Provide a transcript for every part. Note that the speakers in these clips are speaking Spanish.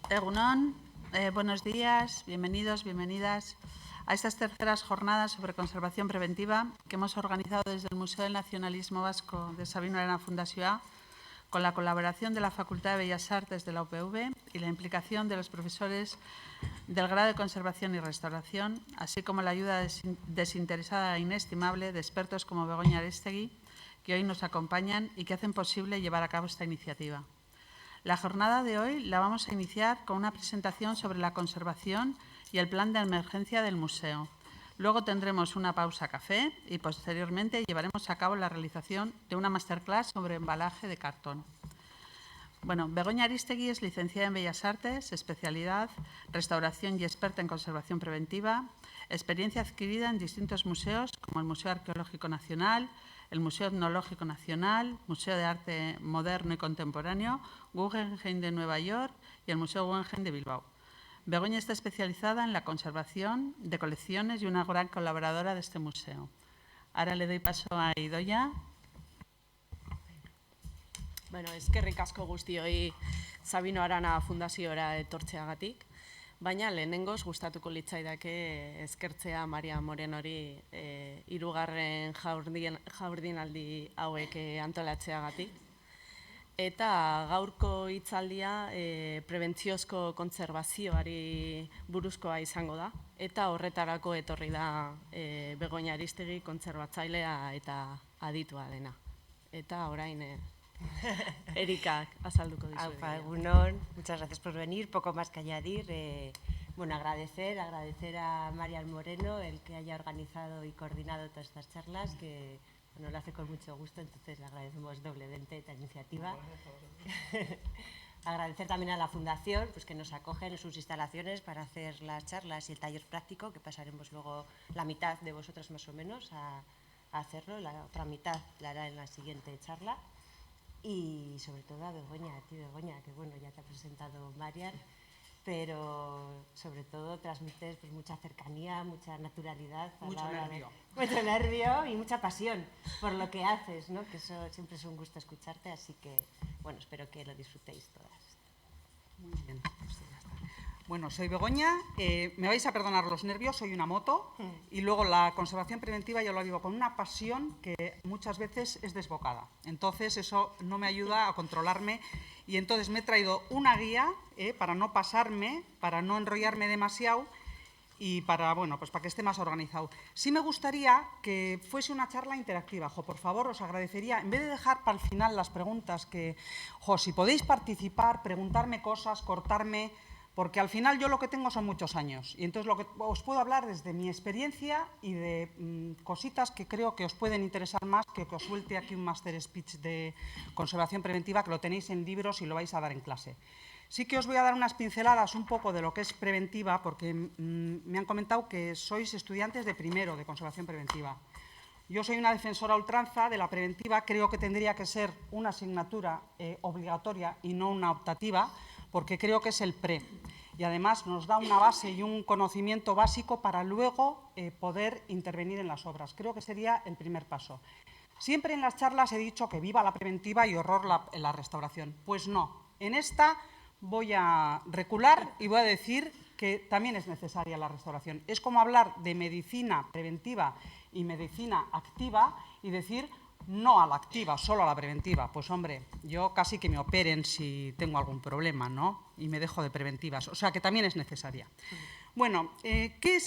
Egunon, buenos días, bienvenidos, bienvenidas a estas terceras jornadas sobre conservación preventiva que hemos organizado desde el Museo del Nacionalismo Vasco de Sabino Arana Fundació con la colaboración de la Facultad de Bellas Artes de la UPV y la implicación de los profesores del grado de Conservación y Restauración, así como la ayuda desinteresada e inestimable de expertos como Begoña Aristegui, que hoy nos acompañan y que hacen posible llevar a cabo esta iniciativa. La jornada de hoy la vamos a iniciar con una presentación sobre la conservación y el plan de emergencia del museo. Luego tendremos una pausa café y posteriormente llevaremos a cabo la realización de una masterclass sobre embalaje de cartón. Bueno, Begoña Aristegui es licenciada en Bellas Artes, especialidad Restauración y experta en conservación preventiva, experiencia adquirida en distintos museos como el Museo Arqueológico Nacional, el Museo Etnológico Nacional, Museo de Arte Moderno y Contemporáneo, Guggenheim de Nueva York y el Museo Guggenheim de Bilbao. Begoña está especializada en la conservación de colecciones y una gran colaboradora de este museo. Ahora le doy paso a Idoia. Bueno, eskerrik asko guztioi Sabino Arana Fundaziora etortzeagatik, baina lehenengoz gustatuko litzaidake eskertzea Maria Morenori hirugarren jaurdinaldi hauek antolatzeagatik. Eta gaurko hitzaldia prebentziozko kontserbazioari buruzkoa izango da, eta horretarako etorri da Begoña Aristegi kontserbatzailea eta aditua dena. Eta orain Erika azalduko dizu. Aupa, egunon, muchas gracias por venir. Poco más que añadir. Bueno, agradecer a Marian Moreno el que haya organizado y coordinado todas estas charlas, que bueno, lo hace con mucho gusto, entonces le agradecemos doblemente esta iniciativa. Agradecer también a la Fundación, pues, que nos acoge en sus instalaciones para hacer las charlas y el taller práctico, que pasaremos luego la mitad de vosotros más o menos a hacerlo, la otra mitad la hará en la siguiente charla. Y sobre todo a Begoña, a ti Begoña, que bueno, ya te ha presentado Marian, pero sobre todo transmites pues, mucha cercanía, mucha naturalidad. Mucho nervio. Mucho nervio y mucha pasión por lo que haces, ¿no? Que eso siempre es un gusto escucharte, así que bueno, espero que lo disfrutéis todas. Muy bien, pues ya está. Bueno, soy Begoña, me vais a perdonar los nervios, soy una moto y luego la conservación preventiva yo lo vivo con una pasión que muchas veces es desbocada. Entonces eso no me ayuda a controlarme y entonces me he traído una guía para no pasarme, para no enrollarme demasiado y para, bueno, pues para que esté más organizado. Sí me gustaría que fuese una charla interactiva. Por favor, os agradecería, en vez de dejar para el final las preguntas, que, si podéis participar, preguntarme cosas, cortarme, porque al final yo lo que tengo son muchos años y entonces lo que os puedo hablar desde mi experiencia y de cositas que creo que os pueden interesar más que os suelte aquí un master speech de conservación preventiva que lo tenéis en libros y lo vais a dar en clase. Sí que os voy a dar unas pinceladas un poco de lo que es preventiva porque me han comentado que sois estudiantes de primero de conservación preventiva. Yo soy una defensora a ultranza de la preventiva, creo que tendría que ser una asignatura obligatoria y no una optativa, porque creo que es el pre. Y además nos da una base y un conocimiento básico para luego poder intervenir en las obras. Creo que sería el primer paso. Siempre en las charlas he dicho que viva la preventiva y horror la restauración. Pues no, en esta voy a recular y voy a decir que también es necesaria la restauración. Es como hablar de medicina preventiva y medicina activa y decir no a la activa, solo a la preventiva. Pues hombre, yo casi que me operen si tengo algún problema, ¿no? Y me dejo de preventivas, o sea que también es necesaria. Bueno, ¿qué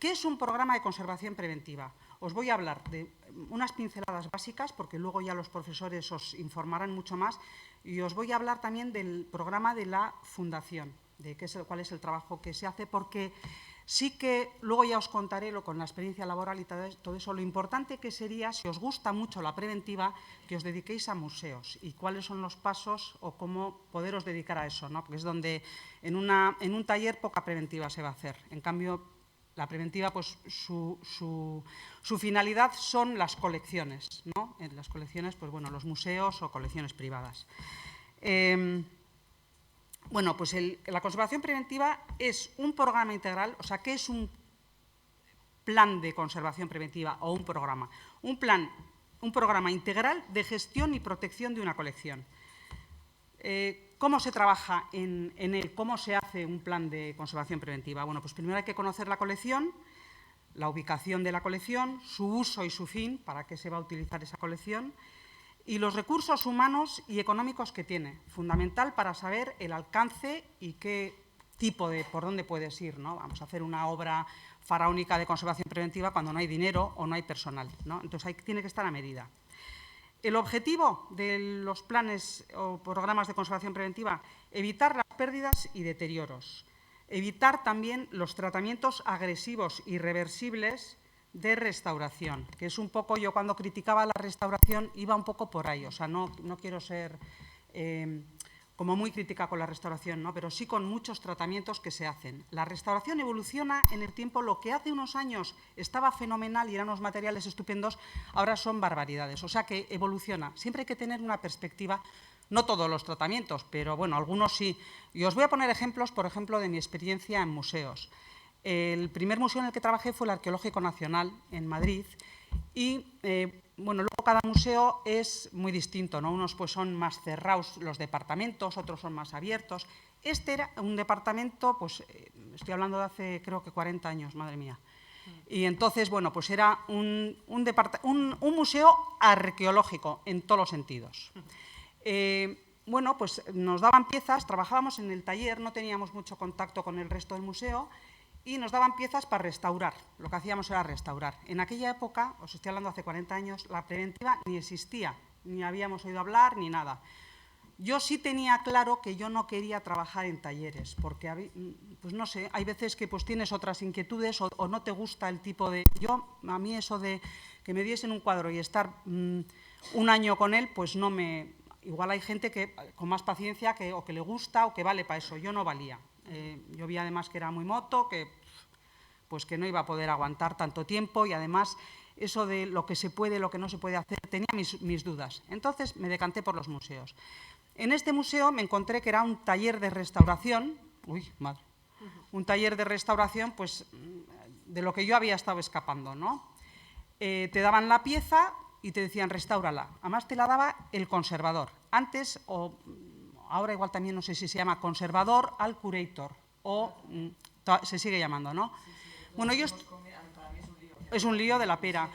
es un programa de conservación preventiva? Os voy a hablar de unas pinceladas básicas, porque luego ya los profesores os informarán mucho más, y os voy a hablar también del programa de la Fundación, de cuál es el trabajo que se hace, porque sí que luego ya os contaré con la experiencia laboral y todo eso, lo importante que sería, si os gusta mucho la preventiva, que os dediquéis a museos y cuáles son los pasos o cómo poderos dedicar a eso, ¿no? Porque es donde en un taller poca preventiva se va a hacer. En cambio, la preventiva, pues su finalidad son las colecciones, ¿no? En las colecciones, pues bueno, los museos o colecciones privadas. Bueno, pues la conservación preventiva es un programa integral, o sea, ¿qué es un plan de conservación preventiva o un programa? Un programa integral de gestión y protección de una colección. ¿Cómo se trabaja en él? ¿Cómo se hace un plan de conservación preventiva? Bueno, pues primero hay que conocer la colección, la ubicación de la colección, su uso y su fin, para qué se va a utilizar esa colección, y los recursos humanos y económicos que tiene, fundamental para saber el alcance y qué tipo de, por dónde puedes ir, ¿no? Vamos a hacer una obra faraónica de conservación preventiva cuando no hay dinero o no hay personal, ¿no? Entonces, ahí tiene que estar a medida. El objetivo de los planes o programas de conservación preventiva, evitar las pérdidas y deterioros, evitar también los tratamientos agresivos irreversibles de restauración, que es un poco, yo cuando criticaba la restauración iba un poco por ahí, o sea, no quiero ser como muy crítica con la restauración, ¿no? Pero sí con muchos tratamientos que se hacen. La restauración evoluciona en el tiempo, lo que hace unos años estaba fenomenal y eran unos materiales estupendos, ahora son barbaridades, o sea que evoluciona. Siempre hay que tener una perspectiva, no todos los tratamientos, pero bueno, algunos sí. Y os voy a poner ejemplos, por ejemplo, de mi experiencia en museos. El primer museo en el que trabajé fue el Arqueológico Nacional en Madrid y bueno, luego cada museo es muy distinto, ¿no? Unos pues son más cerrados los departamentos, otros son más abiertos. Este era un departamento, pues estoy hablando de hace creo que 40 años, madre mía. Y entonces, bueno, pues era un museo arqueológico en todos los sentidos. Bueno, pues nos daban piezas, trabajábamos en el taller, no teníamos mucho contacto con el resto del museo, y nos daban piezas para restaurar. Lo que hacíamos era restaurar. En aquella época, os estoy hablando hace 40 años, la preventiva ni existía, ni habíamos oído hablar, ni nada. Yo sí tenía claro que yo no quería trabajar en talleres, porque, pues no sé, hay veces que pues tienes otras inquietudes o no te gusta el tipo de... A mí eso de que me diesen un cuadro y estar un año con él, pues no me... Igual hay gente que con más paciencia o que le gusta o que vale para eso. Yo no valía. Yo vi además que era muy moto, que no iba a poder aguantar tanto tiempo y además eso de lo que se puede, lo que no se puede hacer, tenía mis dudas. Entonces me decanté por los museos. En este museo me encontré que era un taller de restauración, un taller de restauración pues, de lo que yo había estado escapando, ¿no? Te daban la pieza y te decían restáurala. Además te la daba el conservador. Antes ahora igual también no sé si se llama conservador al curator o se sigue llamando, ¿no? Bueno, es un lío de la pera.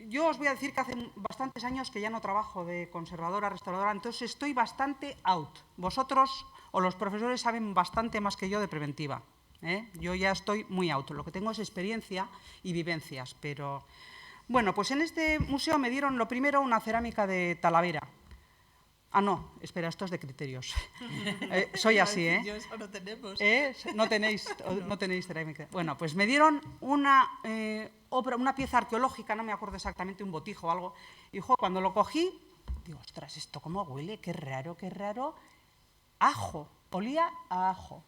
Yo os voy a decir que hace bastantes años que ya no trabajo de conservadora, restauradora, entonces estoy bastante out. Vosotros o los profesores saben bastante más que yo de preventiva, ¿eh? Yo ya estoy muy out. Lo que tengo es experiencia y vivencias, pero... Bueno, pues en este museo me dieron lo primero una cerámica de Talavera. Ah, no, espera, esto es de criterios. Soy así, ¿eh? Yo eso no tenemos. No tenéis cerámica. Bueno, pues me dieron una pieza arqueológica, no me acuerdo exactamente, un botijo o algo. Y cuando lo cogí, digo, ostras, ¿esto cómo huele? Qué raro, qué raro. Ajo, olía a ajo.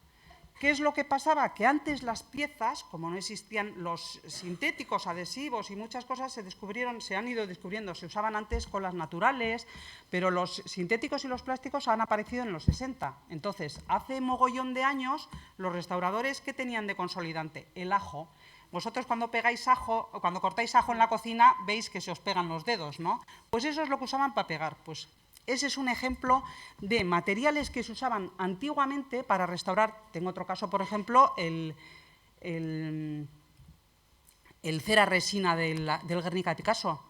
¿Qué es lo que pasaba? Que antes las piezas, como no existían los sintéticos, adhesivos y muchas cosas, se han ido descubriendo. Se usaban antes colas naturales, pero los sintéticos y los plásticos han aparecido en los 60. Entonces, hace mogollón de años, los restauradores, ¿qué tenían de consolidante? El ajo. Vosotros cuando pegáis ajo, o cuando cortáis ajo en la cocina, veis que se os pegan los dedos, ¿no? Pues eso es lo que usaban para pegar. Pues ese es un ejemplo de materiales que se usaban antiguamente para restaurar. Tengo otro caso, por ejemplo, el cera resina del Guernica de Picasso.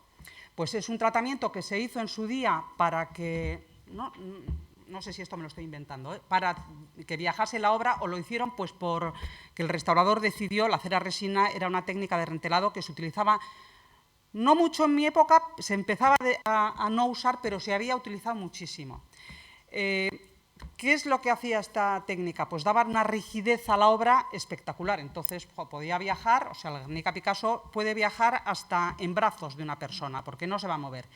Pues es un tratamiento que se hizo en su día para que, no sé si esto me lo estoy inventando, para que viajase la obra, o lo hicieron pues porque el restaurador decidió, la cera resina era una técnica de rentelado que se utilizaba. No mucho en mi época, se empezaba a no usar, pero se había utilizado muchísimo. ¿Qué es lo que hacía esta técnica? Pues daba una rigidez a la obra espectacular. Entonces podía viajar, o sea, el Guernica Picasso puede viajar hasta en brazos de una persona, porque no se va a mover.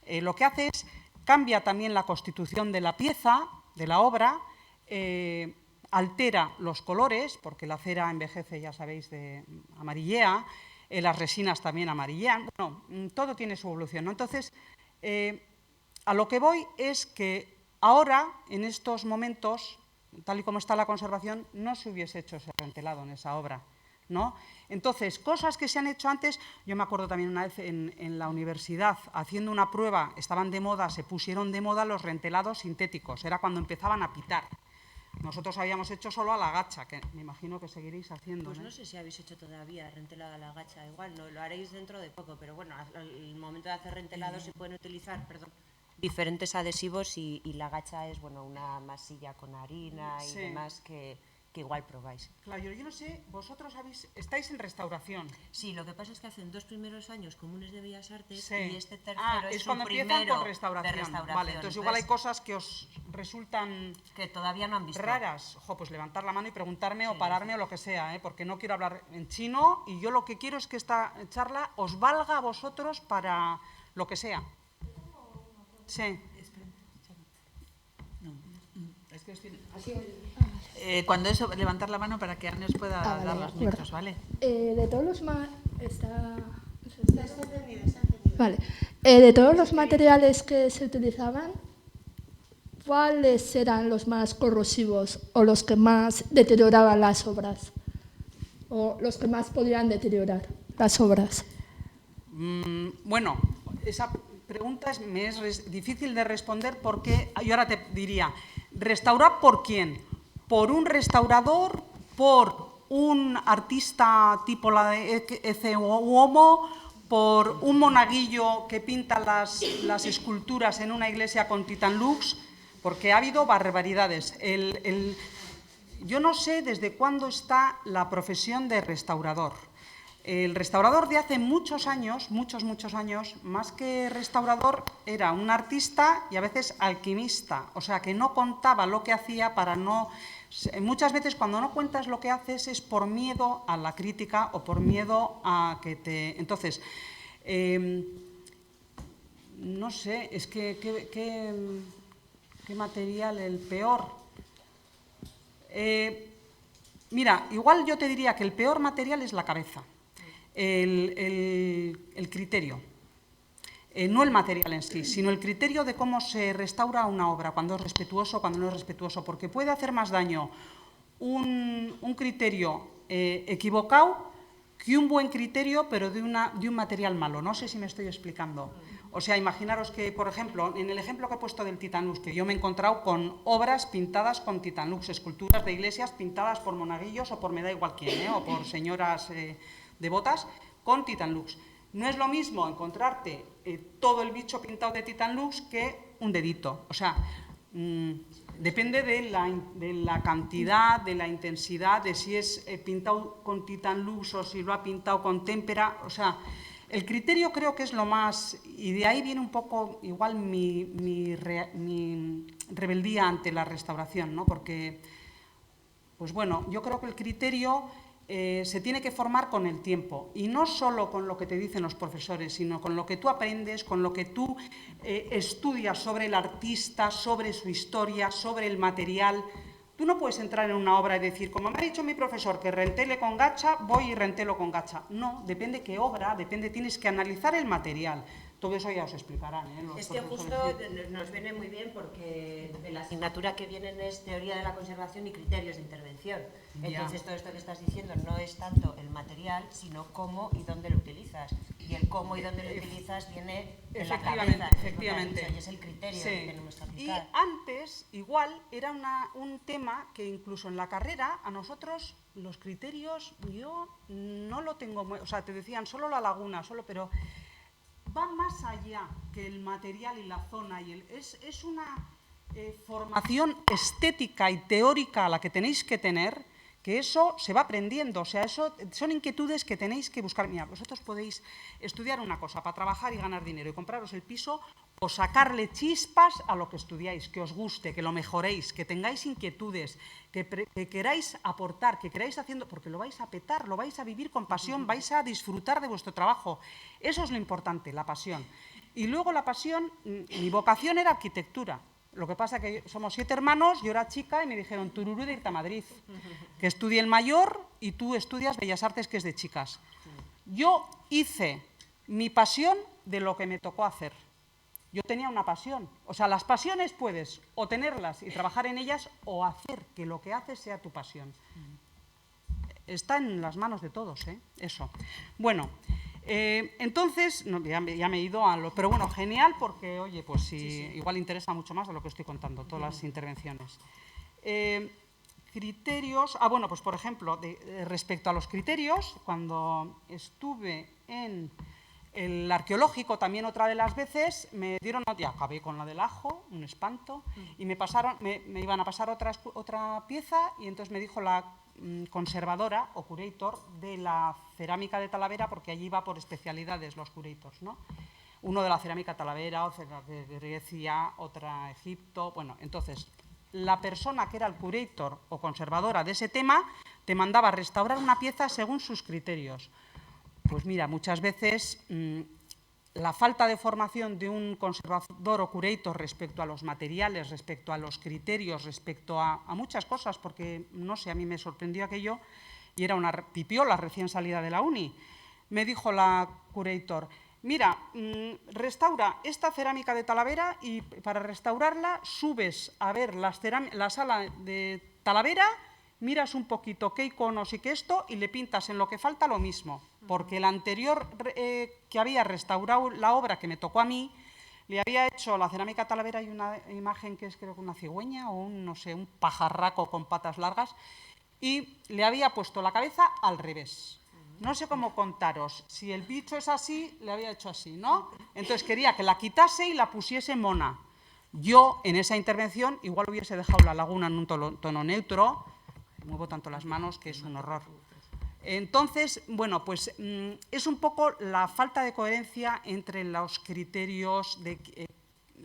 Lo que hace es, cambia también la constitución de la pieza, de la obra, altera los colores, porque la cera envejece, ya sabéis, de amarillea. Las resinas también amarillean, bueno, todo tiene su evolución, ¿no? Entonces, a lo que voy es que ahora, en estos momentos, tal y como está la conservación, no se hubiese hecho ese rentelado en esa obra. ¿no? Entonces, cosas que se han hecho antes, yo me acuerdo también una vez en la universidad, haciendo una prueba, estaban de moda, se pusieron de moda los rentelados sintéticos, era cuando empezaban a pitar. Nosotros habíamos hecho solo a la gacha, que me imagino que seguiréis haciendo. Pues no sé si habéis hecho todavía rentelado a la gacha, igual no, lo haréis dentro de poco, pero bueno, al momento de hacer rentelado se pueden utilizar, diferentes adhesivos y la gacha es, bueno, una masilla con harina y Sí. demás que igual probáis. Claro, yo no sé, vosotros estáis en restauración. Sí, lo que pasa es que hacen 2 primeros años comunes de Bellas Artes Sí. y este tercero es su cuando empiezan primero con restauración. de restauración. Vale, entonces igual hay cosas que os resultan que todavía no han visto. raras. Ojo, pues levantar la mano y preguntarme o pararme o lo que sea, porque no quiero hablar en chino y yo lo que quiero es que esta charla os valga a vosotros para lo que sea. Sí. Cuando eso, levantar la mano para que Anne os pueda vale, dar los de micros, ¿vale? De todos los Vale. De todos los materiales que se utilizaban, ¿cuáles eran los más corrosivos o los que más deterioraban las obras? ¿O los que más podían deteriorar las obras? Bueno, esa pregunta me es difícil de responder porque yo ahora te diría, ¿restaurar por quién? ¿Por un restaurador? ¿Por un artista tipo la de Ece Uomo? ¿Por un monaguillo que pinta las esculturas en una iglesia con Titan Lux? Porque ha habido barbaridades. Yo no sé desde cuándo está la profesión de restaurador. El restaurador de hace muchos años, muchos años, más que restaurador, era un artista y a veces alquimista, o sea, que no contaba lo que hacía para no... Muchas veces cuando no cuentas lo que haces es por miedo a la crítica o por miedo a que te... Entonces, no sé, es que ¿qué material el peor? Mira, igual yo te diría que el peor material es la cabeza. El criterio, no el material en sí, sino el criterio de cómo se restaura una obra, cuando es respetuoso, cuando no es respetuoso, porque puede hacer más daño un criterio equivocado que un buen criterio, pero de un material malo. No sé si me estoy explicando. O sea, imaginaros que, por ejemplo, en el ejemplo que he puesto del Titan Lux, que yo me he encontrado con obras pintadas con Titan Lux, esculturas de iglesias pintadas por monaguillos o por me da igual quién, o por señoras devotas, con Titan Lux. No es lo mismo encontrarte todo el bicho pintado de Titan Lux que un dedito. O sea, depende de la cantidad, de la intensidad, de si es pintado con Titan Lux o si lo ha pintado con témpera. O sea, el criterio creo que es lo más... Y de ahí viene un poco igual mi rebeldía ante la restauración, ¿no? Porque, pues bueno, yo creo que el criterio... se tiene que formar con el tiempo y no solo con lo que te dicen los profesores, sino con lo que tú aprendes, con lo que tú estudias sobre el artista, sobre su historia, sobre el material. Tú no puedes entrar en una obra y decir, como me ha dicho mi profesor que rentele con gacha, voy y rentelo con gacha. No, depende qué obra, tienes que analizar el material. Todo eso ya os explicarán. Es que justo nos viene muy bien porque de la asignatura que vienen es teoría de la conservación y criterios de intervención. Entonces todo esto que estás diciendo no es tanto el material, sino cómo y dónde lo utilizas. Y el cómo y dónde lo utilizas viene en la cabeza. Efectivamente. Y es el criterio Sí. que tenemos que Y aplicar. antes, igual, era un tema que incluso en la carrera, a nosotros, los criterios, yo no lo tengo... O sea, te decían solo la laguna, pero... va más allá que el material y la zona. Es una formación estética y teórica a la que tenéis que tener, que eso se va aprendiendo. O sea, eso son inquietudes que tenéis que buscar. Mira, vosotros podéis estudiar una cosa para trabajar y ganar dinero y compraros el piso o sacarle chispas a lo que estudiáis, que os guste, que lo mejoréis, que tengáis inquietudes, que queráis aportar, que queráis haciendo, porque lo vais a petar, lo vais a vivir con pasión, vais a disfrutar de vuestro trabajo. Eso es lo importante, la pasión. Y luego la pasión, mi vocación era arquitectura. Lo que pasa que somos 7 hermanos, yo era chica y me dijeron, tururú de irte a Madrid, que estudie el mayor y tú estudias Bellas Artes, que es de chicas. Yo hice mi pasión de lo que me tocó hacer. Yo tenía una pasión. O sea, las pasiones puedes o tenerlas y trabajar en ellas o hacer que lo que haces sea tu pasión. está en las manos de todos, eso. Bueno, entonces, no, ya me he ido a lo... Pero bueno, genial, porque, oye, pues sí, igual interesa mucho más de lo que estoy contando, todas las intervenciones. Criterios... bueno, pues por ejemplo, respecto a los criterios, cuando estuve en el arqueológico, también otra de las veces, me dieron... Ya acabé con la del ajo, un espanto, y me iban a pasar otra pieza, y entonces me dijo la conservadora o curator de la cerámica de Talavera, porque allí va por especialidades los curators, ¿no? Uno de la cerámica Talavera, otra de Grecia, otra Egipto... Bueno, entonces, la persona que era el curator o conservadora de ese tema te mandaba a restaurar una pieza según sus criterios. Pues mira, muchas veces la falta de formación de un conservador o curator respecto a los materiales, respecto a los criterios, respecto a muchas cosas, porque, no sé, a mí me sorprendió aquello, y era una pipiola recién salida de la uni. Me dijo la curator, mira, restaura esta cerámica de Talavera y para restaurarla subes a ver la sala de Talavera, miras un poquito qué iconos y qué esto y le pintas en lo que falta lo mismo, porque el anterior que había restaurado la obra que me tocó a mí, le había hecho la cerámica Talavera y una imagen que es creo que una cigüeña o no sé, un pajarraco con patas largas, y le había puesto la cabeza al revés. No sé cómo contaros, si el bicho es así, le había hecho así, ¿no? Entonces quería que la quitase y la pusiese mona. Yo, en esa intervención, igual hubiese dejado la laguna en un tono neutro, muevo tanto las manos que es un horror. Entonces, bueno, pues es un poco la falta de coherencia entre los criterios de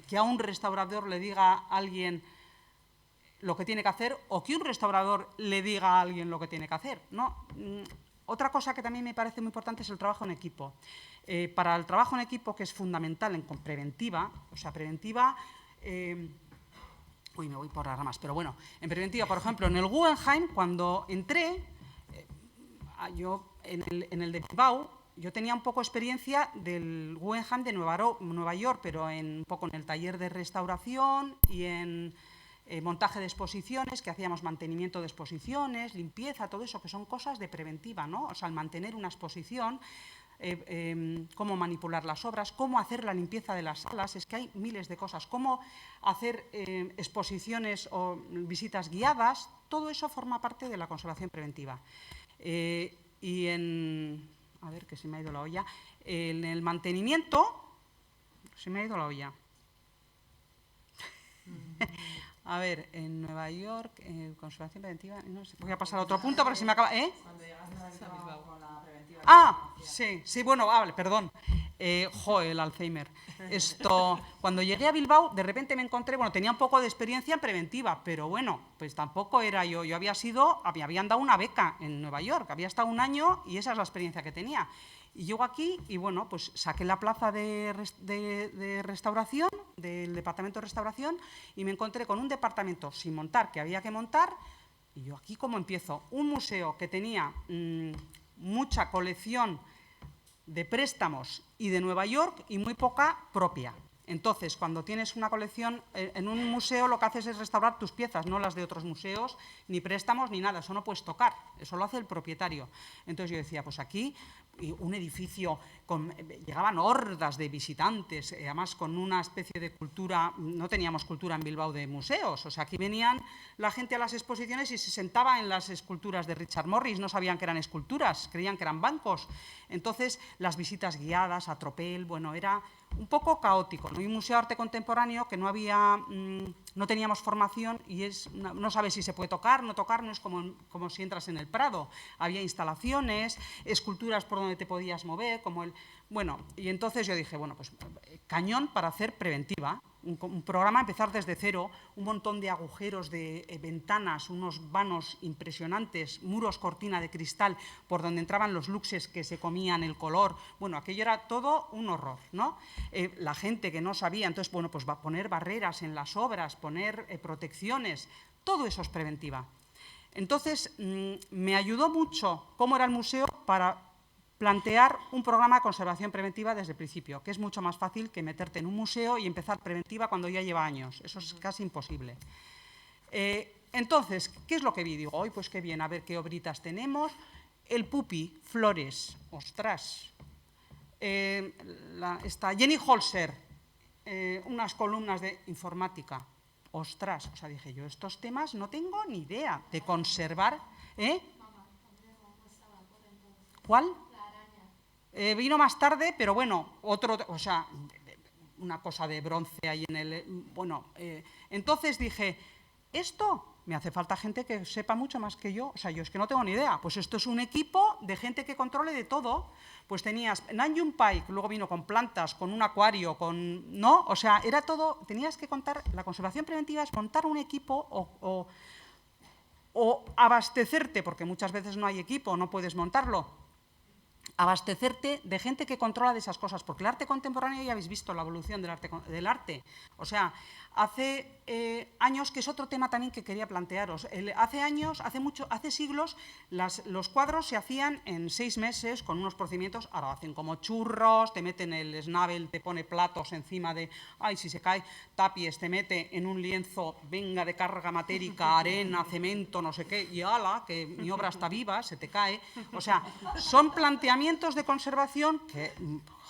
que a un restaurador le diga a alguien lo que tiene que hacer o que un restaurador le diga a alguien lo que tiene que hacer, ¿no? Otra cosa que también me parece muy importante es el trabajo en equipo. Para el trabajo en equipo, que es fundamental en preventiva, o sea, preventiva... Uy, me voy por las ramas, pero bueno, en preventiva, por ejemplo, en el Guggenheim, cuando entré, yo en el de Bilbao, yo tenía un poco experiencia del Guggenheim de Nueva York, pero un poco en el taller de restauración y en montaje de exposiciones, que hacíamos mantenimiento de exposiciones, limpieza, todo eso, que son cosas de preventiva, ¿no? O sea, el mantener una exposición, cómo manipular las obras, cómo hacer la limpieza de las salas, es que hay miles de cosas, cómo hacer exposiciones o visitas guiadas, todo eso forma parte de la conservación preventiva. Y a ver, que se me ha ido la olla, en el mantenimiento, se me ha ido la olla. A ver, en Nueva York, conservación preventiva, no sé, voy a pasar a otro punto porque se me acaba... Cuando llegaste a Bilbao con la preventiva... sí, bueno, vale, perdón. El Alzheimer. Cuando llegué a Bilbao, de repente me encontré, bueno, tenía un poco de experiencia en preventiva, pero bueno, pues tampoco era yo me habían dado una beca en Nueva York, había estado un año y esa es la experiencia que tenía. Y llego aquí y bueno, pues saqué la plaza de restauración, del departamento de restauración, y me encontré con un departamento sin montar, que había que montar, y yo aquí ¿cómo empiezo? Un museo que tenía mucha colección de préstamos y de Nueva York y muy poca propia. Entonces, cuando tienes una colección en un museo, lo que haces es restaurar tus piezas, no las de otros museos, ni préstamos, ni nada. Eso no puedes tocar, eso lo hace el propietario. Entonces yo decía, pues aquí un edificio, llegaban hordas de visitantes, además con una especie de cultura, no teníamos cultura en Bilbao de museos, o sea, aquí venían la gente a las exposiciones y se sentaba en las esculturas de Richard Morris, no sabían que eran esculturas, creían que eran bancos. Entonces, las visitas guiadas a tropel, bueno, era un poco caótico, ¿no? Y un museo de arte contemporáneo que no teníamos formación y no sabes si se puede tocar, no es como si entras en el Prado. Había instalaciones, esculturas por donde te podías mover, bueno, y entonces yo dije, bueno, pues cañón para hacer preventiva, un programa, empezar desde cero, un montón de agujeros de ventanas, unos vanos impresionantes, muros cortina de cristal por donde entraban los luxes que se comían el color. Bueno, aquello era todo un horror, ¿no? La gente que no sabía, entonces, bueno, pues va a poner barreras en las obras, poner protecciones, todo eso es preventiva. Entonces, me ayudó mucho cómo era el museo para plantear un programa de conservación preventiva desde el principio, que es mucho más fácil que meterte en un museo y empezar preventiva cuando ya lleva años. Eso es casi imposible. Entonces, ¿qué es lo que vi? Digo, pues qué bien, a ver qué obritas tenemos. el Pupi, Flores, ostras. Está Jenny Holzer, unas columnas de informática. Ostras, o sea, dije yo, estos temas no tengo ni idea de conservar. ¿Cuál? Vino más tarde, pero bueno, o sea, una cosa de bronce ahí en el... Bueno, entonces dije, esto me hace falta gente que sepa mucho más que yo. O sea, yo es que no tengo ni idea. Pues esto es un equipo de gente que controle de todo. Pues tenías Nanjun Pai, que luego vino con plantas, con un acuario, con... ¿No? O sea, era todo... Tenías que contar... La conservación preventiva es montar un equipo o abastecerte, porque muchas veces no hay equipo, no puedes montarlo. Abastecerte de gente que controla de esas cosas, porque el arte contemporáneo ya habéis visto la evolución del arte. O sea, hace años, que es otro tema también que quería plantearos, hace siglos, los cuadros se hacían en 6 meses con unos procedimientos, ahora hacen como churros, te meten el snabel, te pone platos encima de, ay, si se cae, tapies, te mete en un lienzo, venga de carga matérica, arena, cemento, no sé qué, y ala, que mi obra está viva, se te cae. O sea, son planteamientos de conservación que,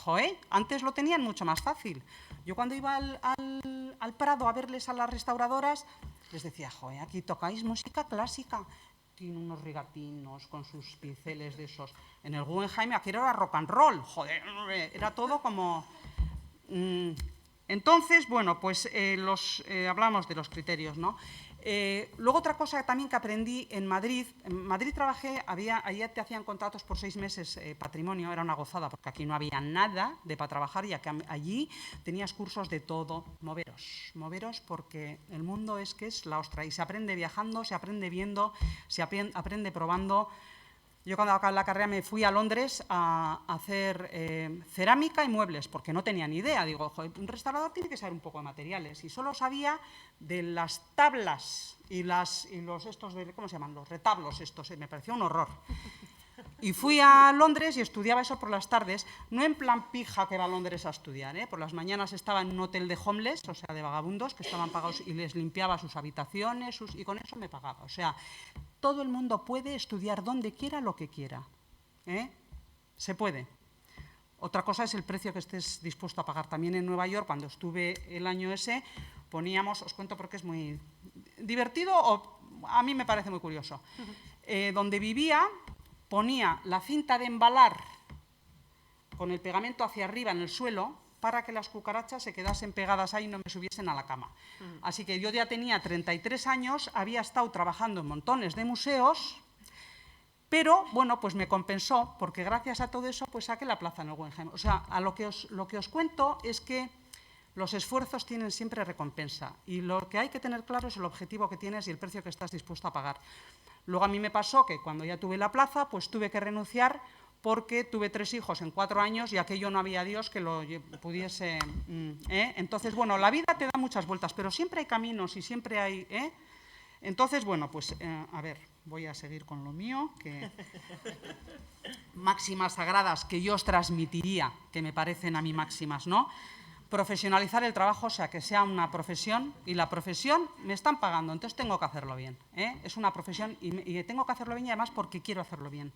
joder, antes lo tenían mucho más fácil. Yo cuando iba al Prado a verles a las restauradoras, les decía, joder, aquí tocáis música clásica. Tiene unos rigatinos con sus pinceles de esos. En el Guggenheim aquello era rock and roll, joder, era todo como... Entonces, bueno, pues hablamos de los criterios, ¿no? Luego otra cosa también que aprendí en Madrid trabajé, allá te hacían contratos por 6 meses patrimonio, era una gozada, porque aquí no había nada para trabajar, y allí tenías cursos de todo. Moveros, porque el mundo es que es la ostra, y se aprende viajando, se aprende viendo, se aprende probando. Yo cuando acabé la carrera me fui a Londres a hacer cerámica y muebles, porque no tenía ni idea. Digo, joder, un restaurador tiene que saber un poco de materiales, y solo sabía de las tablas y los ¿cómo se llaman? Los retablos estos, me parecía un horror. Y fui a Londres y estudiaba eso por las tardes, no en plan pija que va a Londres a estudiar, por las mañanas estaba en un hotel de homeless, o sea, de vagabundos que estaban pagados, y les limpiaba sus habitaciones, y con eso me pagaba. O sea, todo el mundo puede estudiar donde quiera lo que quiera. Se puede. Otra cosa es el precio que estés dispuesto a pagar. También en Nueva York, cuando estuve el año ese, poníamos, os cuento porque es muy divertido, o a mí me parece muy curioso. Donde vivía, ponía la cinta de embalar con el pegamento hacia arriba en el suelo para que las cucarachas se quedasen pegadas ahí y no me subiesen a la cama. Así que yo ya tenía 33 años, había estado trabajando en montones de museos, pero, bueno, pues me compensó, porque gracias a todo eso pues saqué la plaza en el Guggenheim. O sea, lo que os cuento es que los esfuerzos tienen siempre recompensa, y lo que hay que tener claro es el objetivo que tienes y el precio que estás dispuesto a pagar. Luego a mí me pasó que cuando ya tuve la plaza, pues tuve que renunciar, porque tuve 3 hijos en 4 años y aquello no había Dios que lo pudiese... Entonces, bueno, la vida te da muchas vueltas, pero siempre hay caminos y siempre hay... Entonces, bueno, pues, a ver, voy a seguir con lo mío, que máximas sagradas que yo os transmitiría, que me parecen a mí máximas, ¿no? Profesionalizar el trabajo, o sea, que sea una profesión, y la profesión me están pagando, entonces tengo que hacerlo bien. Es una profesión y tengo que hacerlo bien, y además porque quiero hacerlo bien.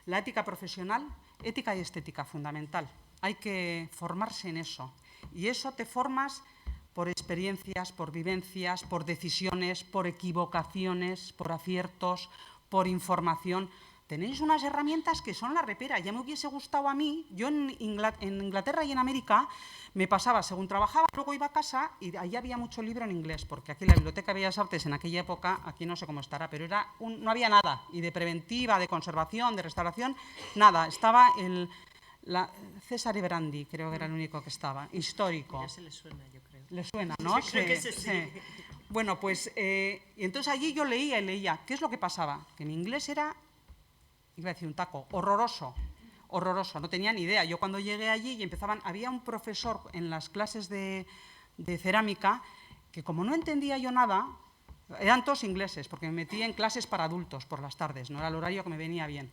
La ética profesional, ética y estética, fundamental. Hay que formarse en eso, y eso te formas por experiencias, por vivencias, por decisiones, por equivocaciones, por aciertos, por información. Tenéis unas herramientas que son la repera. Ya me hubiese gustado a mí, yo en Inglaterra y en América me pasaba, según trabajaba, luego iba a casa y ahí había mucho libro en inglés, porque aquí la Biblioteca de Bellas Artes en aquella época, aquí no sé cómo estará, pero no había nada, y de preventiva, de conservación, de restauración, nada. Estaba César Brandi, creo que era el único que estaba, histórico. Ya se le suena, yo creo. Le suena, ¿no? Sí, creo que sí. Bueno, pues, y entonces allí yo leía y leía. ¿Qué es lo que pasaba? Que mi inglés era, iba a decir un taco, horroroso, no tenía ni idea. Yo cuando llegué allí y había un profesor en las clases de cerámica que, como no entendía yo nada, eran todos ingleses, porque me metí en clases para adultos por las tardes, no era el horario que me venía bien.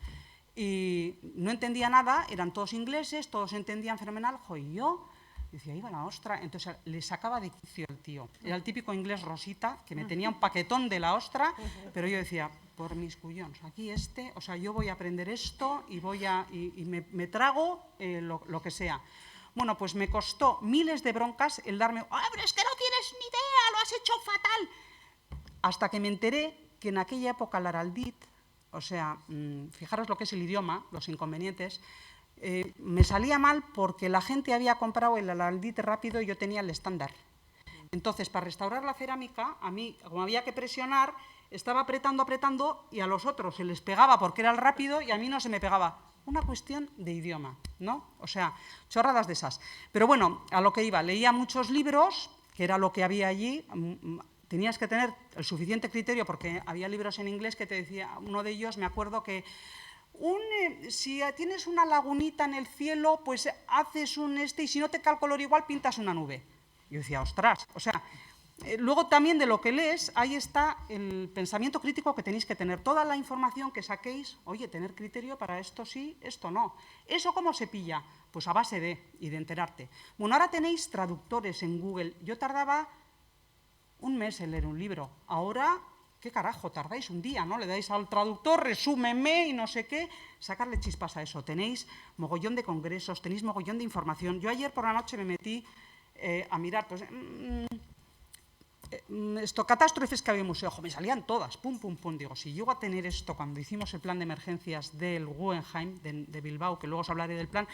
Y no entendía nada, eran todos ingleses, todos entendían fenomenal, y yo Y decía, iba la ostra. Entonces le sacaba de quicio el tío. Era el típico inglés rosita, que me tenía un paquetón de la ostra, pero yo decía, por mis cuyons, aquí o sea, yo voy a aprender esto y me trago lo que sea. Bueno, pues me costó miles de broncas el darme, pero es que no tienes ni idea, lo has hecho fatal. Hasta que me enteré que en aquella época el araldit, o sea, fijaros lo que es el idioma, los inconvenientes, me salía mal porque la gente había comprado el araldit rápido y yo tenía el estándar. Entonces, para restaurar la cerámica, a mí, como había que presionar, estaba apretando y a los otros se les pegaba porque era el rápido y a mí no se me pegaba. Una cuestión de idioma, ¿no? O sea, chorradas de esas. Pero bueno, a lo que iba, leía muchos libros, que era lo que había allí. Tenías que tener el suficiente criterio porque había libros en inglés que te decía, uno de ellos, me acuerdo que si tienes una lagunita en el cielo, pues haces y si no te cae el color igual, pintas una nube. Yo decía, ostras, o sea, luego también de lo que lees, ahí está el pensamiento crítico que tenéis que tener. Toda la información que saquéis, oye, tener criterio para esto sí, esto no. ¿Eso cómo se pilla? Pues a base de enterarte. Bueno, ahora tenéis traductores en Google. Yo tardaba un mes en leer un libro. Ahora, ¿qué carajo? Tardáis un día, ¿no? Le dais al traductor, resúmeme y no sé qué, sacarle chispas a eso. Tenéis mogollón de congresos, tenéis mogollón de información. Yo ayer por la noche me metí a mirar, pues, catástrofes que había en el museo. Me salían todas, pum, pum, pum. Digo, si llego a tener esto cuando hicimos el plan de emergencias del Guggenheim, de Bilbao, que luego os hablaré del plan,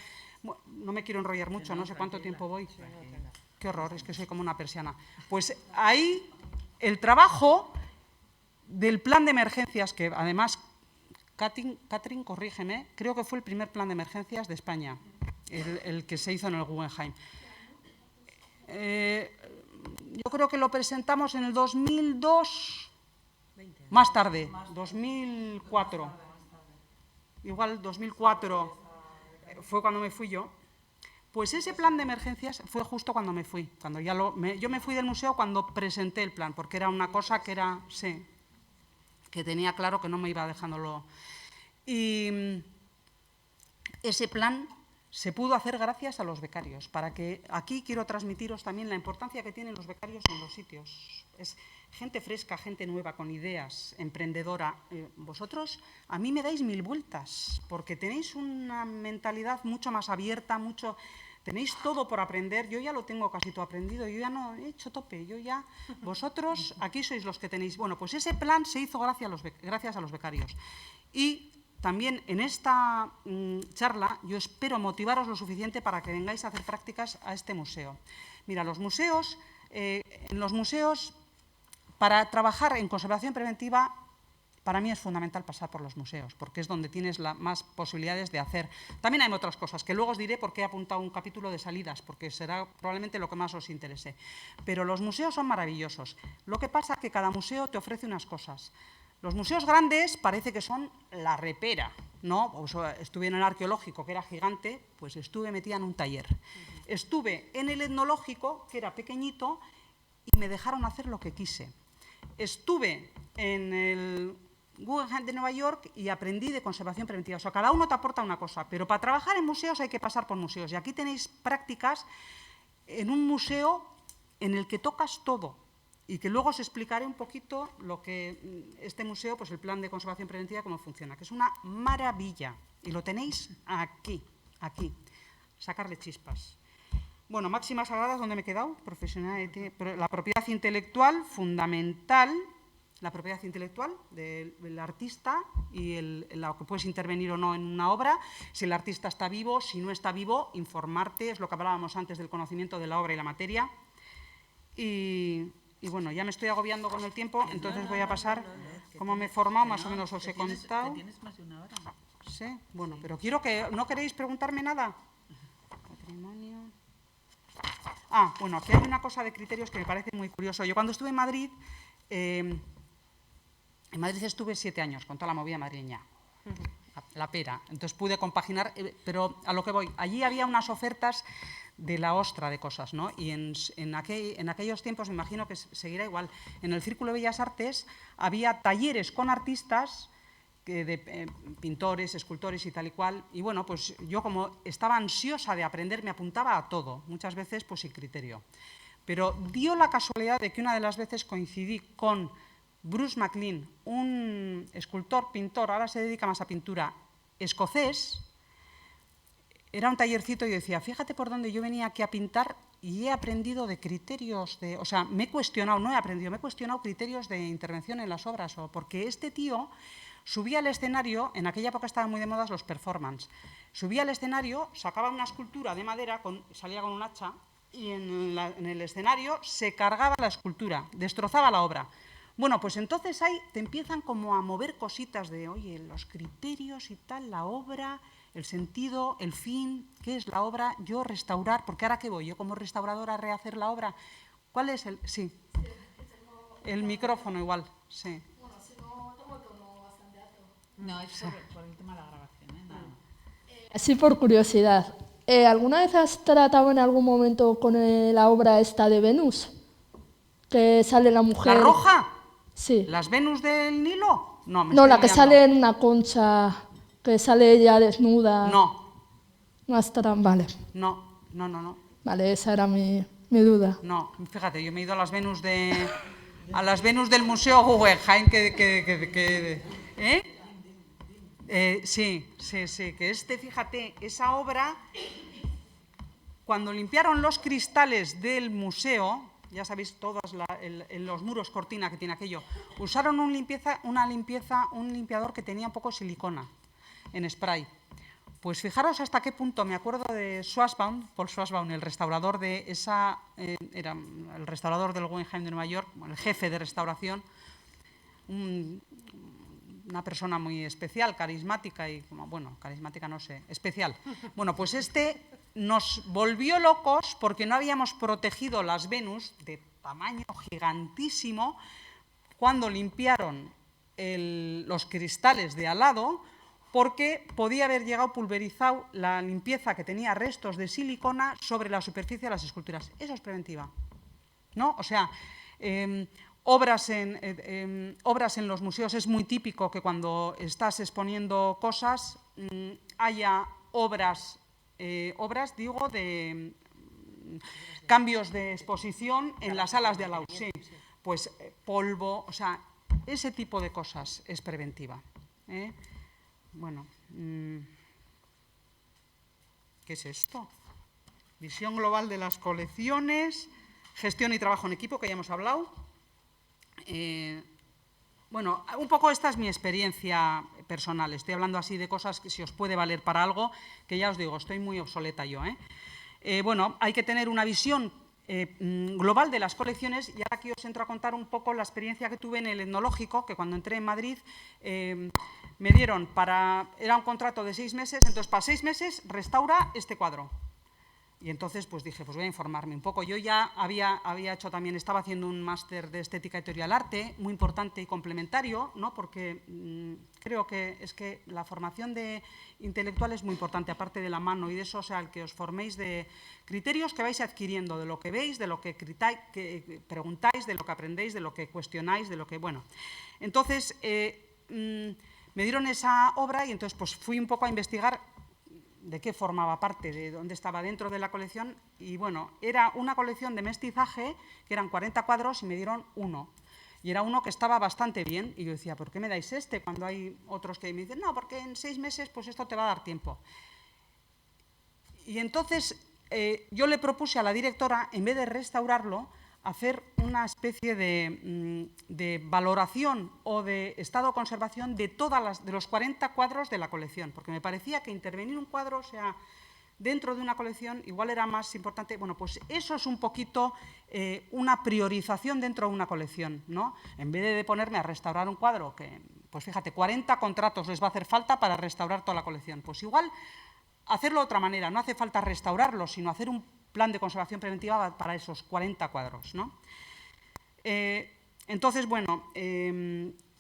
no me quiero enrollar mucho, no sé cuánto tiempo voy. Qué horror, es que soy como una persiana. Pues ahí el trabajo del plan de emergencias, que además, Catherine, corrígeme, creo que fue el primer plan de emergencias de España, el que se hizo en el Guggenheim. Yo creo que lo presentamos en el 2002, más tarde, 2004. Igual 2004 fue cuando me fui yo. Pues ese plan de emergencias fue justo cuando me fui. Yo me fui del museo cuando presenté el plan, porque era una cosa que que tenía claro que no me iba dejándolo. Y ese plan se pudo hacer gracias a los becarios. Para que aquí quiero transmitiros también la importancia que tienen los becarios en los sitios. Es gente fresca, gente nueva, con ideas, emprendedora. Vosotros a mí me dais 1000 vueltas, porque tenéis una mentalidad mucho más abierta, tenéis todo por aprender. Yo ya lo tengo casi todo aprendido, yo ya no he hecho tope, vosotros aquí sois los que tenéis. Bueno, pues ese plan se hizo gracias a los becarios. Y también en esta charla yo espero motivaros lo suficiente para que vengáis a hacer prácticas a este museo. Mira, en los museos, para trabajar en conservación preventiva, para mí es fundamental pasar por los museos, porque es donde tienes más posibilidades de hacer. También hay otras cosas, que luego os diré por qué he apuntado un capítulo de salidas, porque será probablemente lo que más os interese. Pero los museos son maravillosos. Lo que pasa es que cada museo te ofrece unas cosas. Los museos grandes parece que son la repera, ¿no? Estuve en el arqueológico, que era gigante, pues estuve metida en un taller. Estuve en el etnológico, que era pequeñito, y me dejaron hacer lo que quise. Estuve en el Guggenheim de Nueva York y aprendí de conservación preventiva. O sea, cada uno te aporta una cosa, pero para trabajar en museos hay que pasar por museos. Y aquí tenéis prácticas en un museo en el que tocas todo. Y que luego os explicaré un poquito lo que este museo, pues el plan de conservación preventiva, cómo funciona, que es una maravilla. Y lo tenéis aquí. Sacarle chispas. Bueno, máximas sagradas, ¿dónde me he quedado? La propiedad intelectual, fundamental. La propiedad intelectual del artista y lo que puedes intervenir o no en una obra. Si el artista está vivo, si no está vivo, informarte, es lo que hablábamos antes del conocimiento de la obra y la materia. Y bueno, ya me estoy agobiando con el tiempo, entonces voy a pasar. Como me he formado, más o menos os he contado. Tienes más de una hora. Sí, bueno, pero quiero que... ¿No queréis preguntarme nada? Patrimonio... bueno, aquí hay una cosa de criterios que me parece muy curioso. Yo cuando estuve en Madrid estuve 7 años con toda la movida madrileña, la pera. Entonces pude compaginar, pero a lo que voy, allí había unas ofertas de la ostra de cosas, ¿no? Y en aquellos tiempos, me imagino que seguirá igual, en el Círculo de Bellas Artes había talleres con artistas pintores, escultores y tal y cual. Y bueno, pues yo como estaba ansiosa de aprender, me apuntaba a todo, muchas veces pues sin criterio. Pero dio la casualidad de que una de las veces coincidí con Bruce McLean, un escultor, pintor, ahora se dedica más a pintura, escocés. Era un tallercito y yo decía, fíjate por dónde yo venía aquí a pintar y he aprendido de criterios, o sea, me he cuestionado, no he aprendido, me he cuestionado criterios de intervención en las obras, porque este tío subía al escenario, en aquella época estaban muy de moda los performance, subía al escenario, sacaba una escultura de madera, salía con un hacha y en el escenario se cargaba la escultura, destrozaba la obra. Bueno, pues entonces ahí te empiezan como a mover cositas de, oye, los criterios y tal, la obra, el sentido, el fin, ¿qué es la obra? Yo restaurar, porque ahora ¿qué voy? Yo como restauradora a rehacer la obra. ¿Cuál es el...? Sí. El micrófono igual, sí. Bueno, si no, tengo el tono bastante alto. No, es por el tema de la grabación, ¿eh? Nada más. Así por curiosidad, ¿alguna vez has tratado en algún momento con la obra esta de Venus? Que sale la mujer... ¿La roja? Sí. ¿Las Venus del Nilo? No, No, la que sale en una concha, que sale ella desnuda. No. No estarán, vale. No. Vale, esa era mi duda. No, fíjate, yo me he ido a las Venus del Museo Guggenheim, sí, que fíjate, esa obra, cuando limpiaron los cristales del museo, ya sabéis, en los muros cortina que tiene aquello, usaron un limpiador que tenía un poco silicona en spray. Pues fijaros hasta qué punto me acuerdo de Paul Schwarzbaum, el restaurador de era el restaurador del Guggenheim de Nueva York, el jefe de restauración, una persona muy especial, carismática y, bueno, carismática no sé, especial. Bueno, pues nos volvió locos porque no habíamos protegido las Venus de tamaño gigantísimo cuando limpiaron los cristales de al lado, porque podía haber llegado pulverizado la limpieza que tenía restos de silicona sobre la superficie de las esculturas. Eso es preventiva, ¿no? O sea, obras en los museos es muy típico que cuando estás exponiendo cosas haya obras, digo, de cambios de exposición en las salas de al lado. Sí, pues polvo, o sea, ese tipo de cosas es preventiva. Bueno, ¿qué es esto? Visión global de las colecciones, gestión y trabajo en equipo, que ya hemos hablado. Bueno, un poco esta es mi experiencia personal. Estoy hablando así de cosas que si os puede valer para algo, que ya os digo, estoy muy obsoleta yo. Bueno, hay que tener una visión global de las colecciones y ahora aquí os entro a contar un poco la experiencia que tuve en el etnológico, que cuando entré en Madrid me dieron era un contrato de 6 meses, entonces para 6 meses restaura este cuadro. Y entonces pues dije, pues voy a informarme un poco. Yo ya había hecho también, estaba haciendo un máster de estética y teoría del arte, muy importante y complementario, ¿no? Porque creo que es que la formación de intelectual es muy importante, aparte de la mano y de eso, o sea, el que os forméis de criterios que vais adquiriendo, de lo que veis, de lo que preguntáis, de lo que aprendéis, de lo que cuestionáis, de lo que, bueno. Entonces, me dieron esa obra y entonces pues fui un poco a investigar de qué formaba parte, de dónde estaba dentro de la colección, y bueno, era una colección de mestizaje, que eran 40 cuadros y me dieron uno. Y era uno que estaba bastante bien, y yo decía, ¿por qué me dais este? Cuando hay otros que me dicen, no, porque en 6 meses pues esto te va a dar tiempo. Y entonces yo le propuse a la directora, en vez de restaurarlo, hacer una especie de valoración o de estado de conservación de los 40 cuadros de la colección, porque me parecía que intervenir un cuadro, o sea, dentro de una colección, igual era más importante. Bueno, pues eso es un poquito una priorización dentro de una colección, ¿no? En vez de ponerme a restaurar un cuadro, que, pues fíjate, 40 contratos les va a hacer falta para restaurar toda la colección. Pues igual hacerlo de otra manera, no hace falta restaurarlo, sino hacer un plan de conservación preventiva para esos 40 cuadros, ¿no? Entonces, bueno,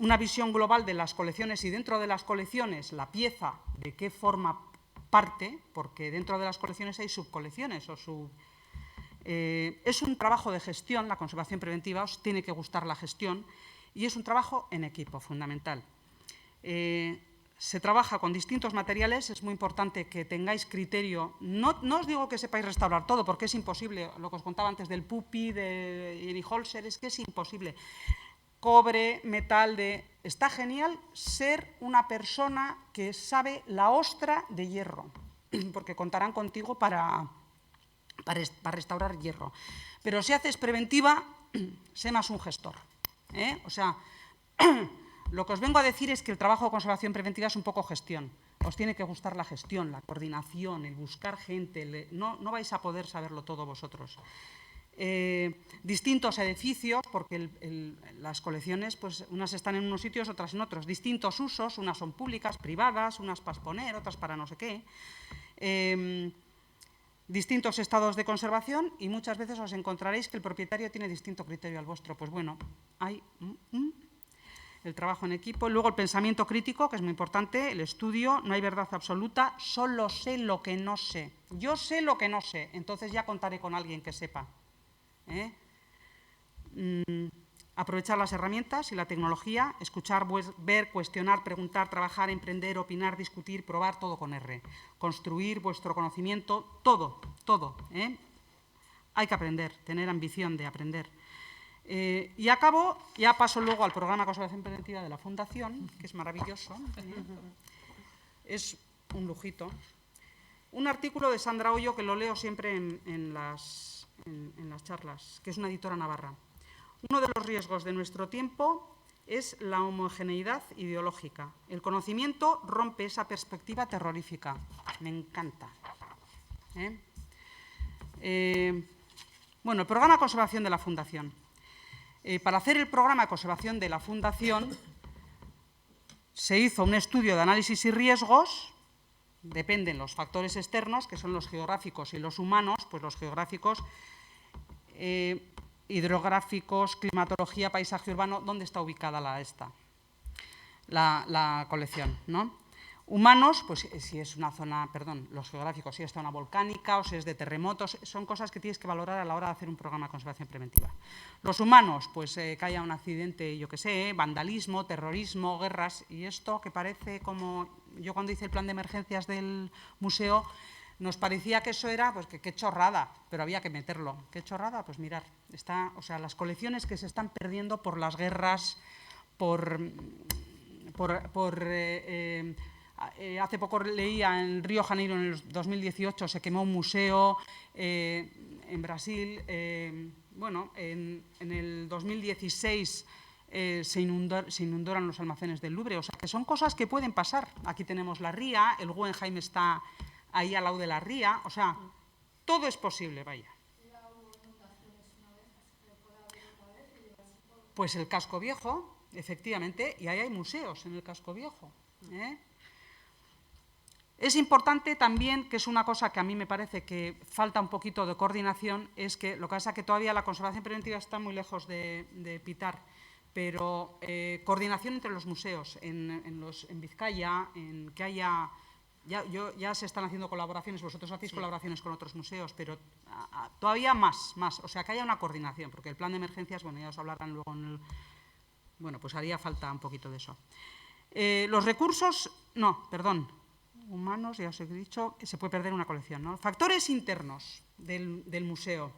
una visión global de las colecciones y dentro de las colecciones la pieza de qué forma parte, porque dentro de las colecciones hay subcolecciones es un trabajo de gestión, la conservación preventiva, os tiene que gustar la gestión y es un trabajo en equipo, fundamental. Se trabaja con distintos materiales, es muy importante que tengáis criterio. No os digo que sepáis restaurar todo, porque es imposible. Lo que os contaba antes del pupi, de Jenny Holzer, es que es imposible. Cobre, metal, está genial ser una persona que sabe la ostra de hierro, porque contarán contigo para restaurar hierro. Pero si haces preventiva, sé más un gestor. O sea, lo que os vengo a decir es que el trabajo de conservación preventiva es un poco gestión. Os tiene que gustar la gestión, la coordinación, el buscar gente. No vais a poder saberlo todo vosotros. Distintos edificios, porque las colecciones, pues unas están en unos sitios, otras en otros. Distintos usos, unas son públicas, privadas, unas para exponer, otras para no sé qué. Distintos estados de conservación y muchas veces os encontraréis que el propietario tiene distinto criterio al vuestro. Pues bueno, hay el trabajo en equipo. Luego el pensamiento crítico, que es muy importante, el estudio, no hay verdad absoluta, solo sé lo que no sé. Yo sé lo que no sé, entonces ya contaré con alguien que sepa. Aprovechar las herramientas y la tecnología, escuchar, ver, cuestionar, preguntar, trabajar, emprender, opinar, discutir, probar, todo con R. Construir vuestro conocimiento, todo. Hay que aprender, tener ambición de aprender. Y acabo, ya paso luego al programa de conservación preventiva de la Fundación, que es maravilloso. Es un lujito. Un artículo de Sandra Hoyo que lo leo siempre en las charlas, que es una editora navarra. Uno de los riesgos de nuestro tiempo es la homogeneidad ideológica. El conocimiento rompe esa perspectiva terrorífica. Me encanta. Bueno, el programa de conservación de la Fundación. Para hacer el programa de conservación de la Fundación se hizo un estudio de análisis y riesgos. Dependen los factores externos, que son los geográficos y los humanos, pues los geográficos, hidrográficos, climatología, paisaje urbano, ¿dónde está ubicada la colección, ¿no? Humanos, pues si es una zona, los geográficos, si es zona volcánica o si es de terremotos, son cosas que tienes que valorar a la hora de hacer un programa de conservación preventiva. Los humanos, pues que haya un accidente, yo qué sé, vandalismo, terrorismo, guerras, y esto que parece como, yo cuando hice el plan de emergencias del museo, nos parecía que eso era, pues qué chorrada, pero había que meterlo. ¿Qué chorrada? Pues mirar, las colecciones que se están perdiendo por las guerras, hace poco leía en Río de Janeiro, en el 2018, se quemó un museo, en Brasil, bueno, en el 2016 se inundaron los almacenes del Louvre, o sea, que son cosas que pueden pasar. Aquí tenemos la ría, el Guggenheim está ahí al lado de la ría, o sea, todo es posible, vaya. Pues el casco viejo, efectivamente, y ahí hay museos en el casco viejo. Es importante también, que es una cosa que a mí me parece que falta un poquito de coordinación, es que lo que pasa es que todavía la conservación preventiva está muy lejos de pitar, pero coordinación entre los museos, en Vizcaya, en que haya... Ya se están haciendo colaboraciones, vosotros hacéis colaboraciones con otros museos, pero todavía más, o sea, que haya una coordinación, porque el plan de emergencias, bueno, ya os hablarán luego en el... Bueno, pues haría falta un poquito de eso. Los recursos, humanos, ya os he dicho, que se puede perder una colección, ¿no? Factores internos del museo.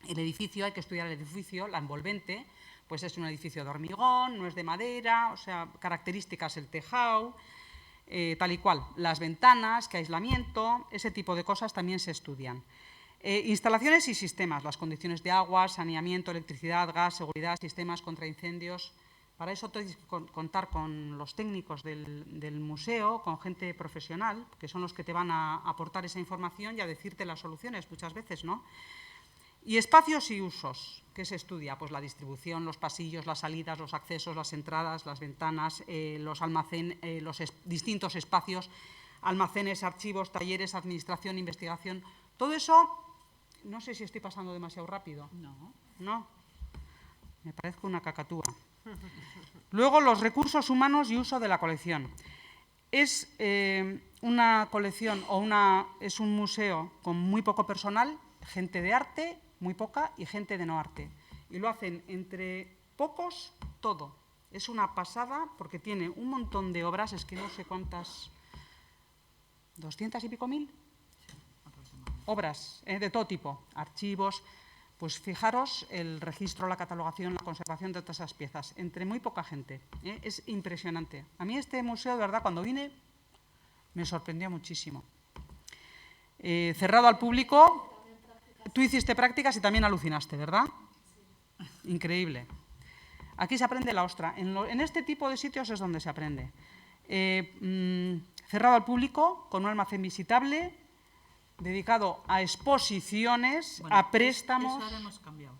El edificio, hay que estudiar el edificio, la envolvente, pues es un edificio de hormigón, no es de madera, o sea, características, el tejado, tal y cual. Las ventanas, qué aislamiento, ese tipo de cosas también se estudian. Instalaciones y sistemas, las condiciones de agua, saneamiento, electricidad, gas, seguridad, sistemas contra incendios. Para eso tenéis que contar con los técnicos del museo, con gente profesional, que son los que te van a aportar esa información y a decirte las soluciones muchas veces, ¿no? Y espacios y usos, ¿qué se estudia? Pues la distribución, los pasillos, las salidas, los accesos, las entradas, las ventanas, los almacenes, los distintos espacios, almacenes, archivos, talleres, administración, investigación. Todo eso, no sé si estoy pasando demasiado rápido. No, me parezco una cacatúa. Luego, los recursos humanos y uso de la colección. Es una colección es un museo con muy poco personal, gente de arte, muy poca, y gente de no arte. Y lo hacen entre pocos todo. Es una pasada porque tiene un montón de obras, es que no sé cuántas, 200 y pico mil obras de todo tipo, archivos. Pues fijaros el registro, la catalogación, la conservación de todas esas piezas, entre muy poca gente. Es impresionante. A mí este museo, de verdad, cuando vine, me sorprendió muchísimo. Cerrado al público, tú hiciste prácticas y también alucinaste, ¿verdad? Increíble. Aquí se aprende la ostra. En este tipo de sitios es donde se aprende. Cerrado al público, con un almacén visitable, dedicado a exposiciones, Bueno, a préstamos. Eso ahora hemos cambiado.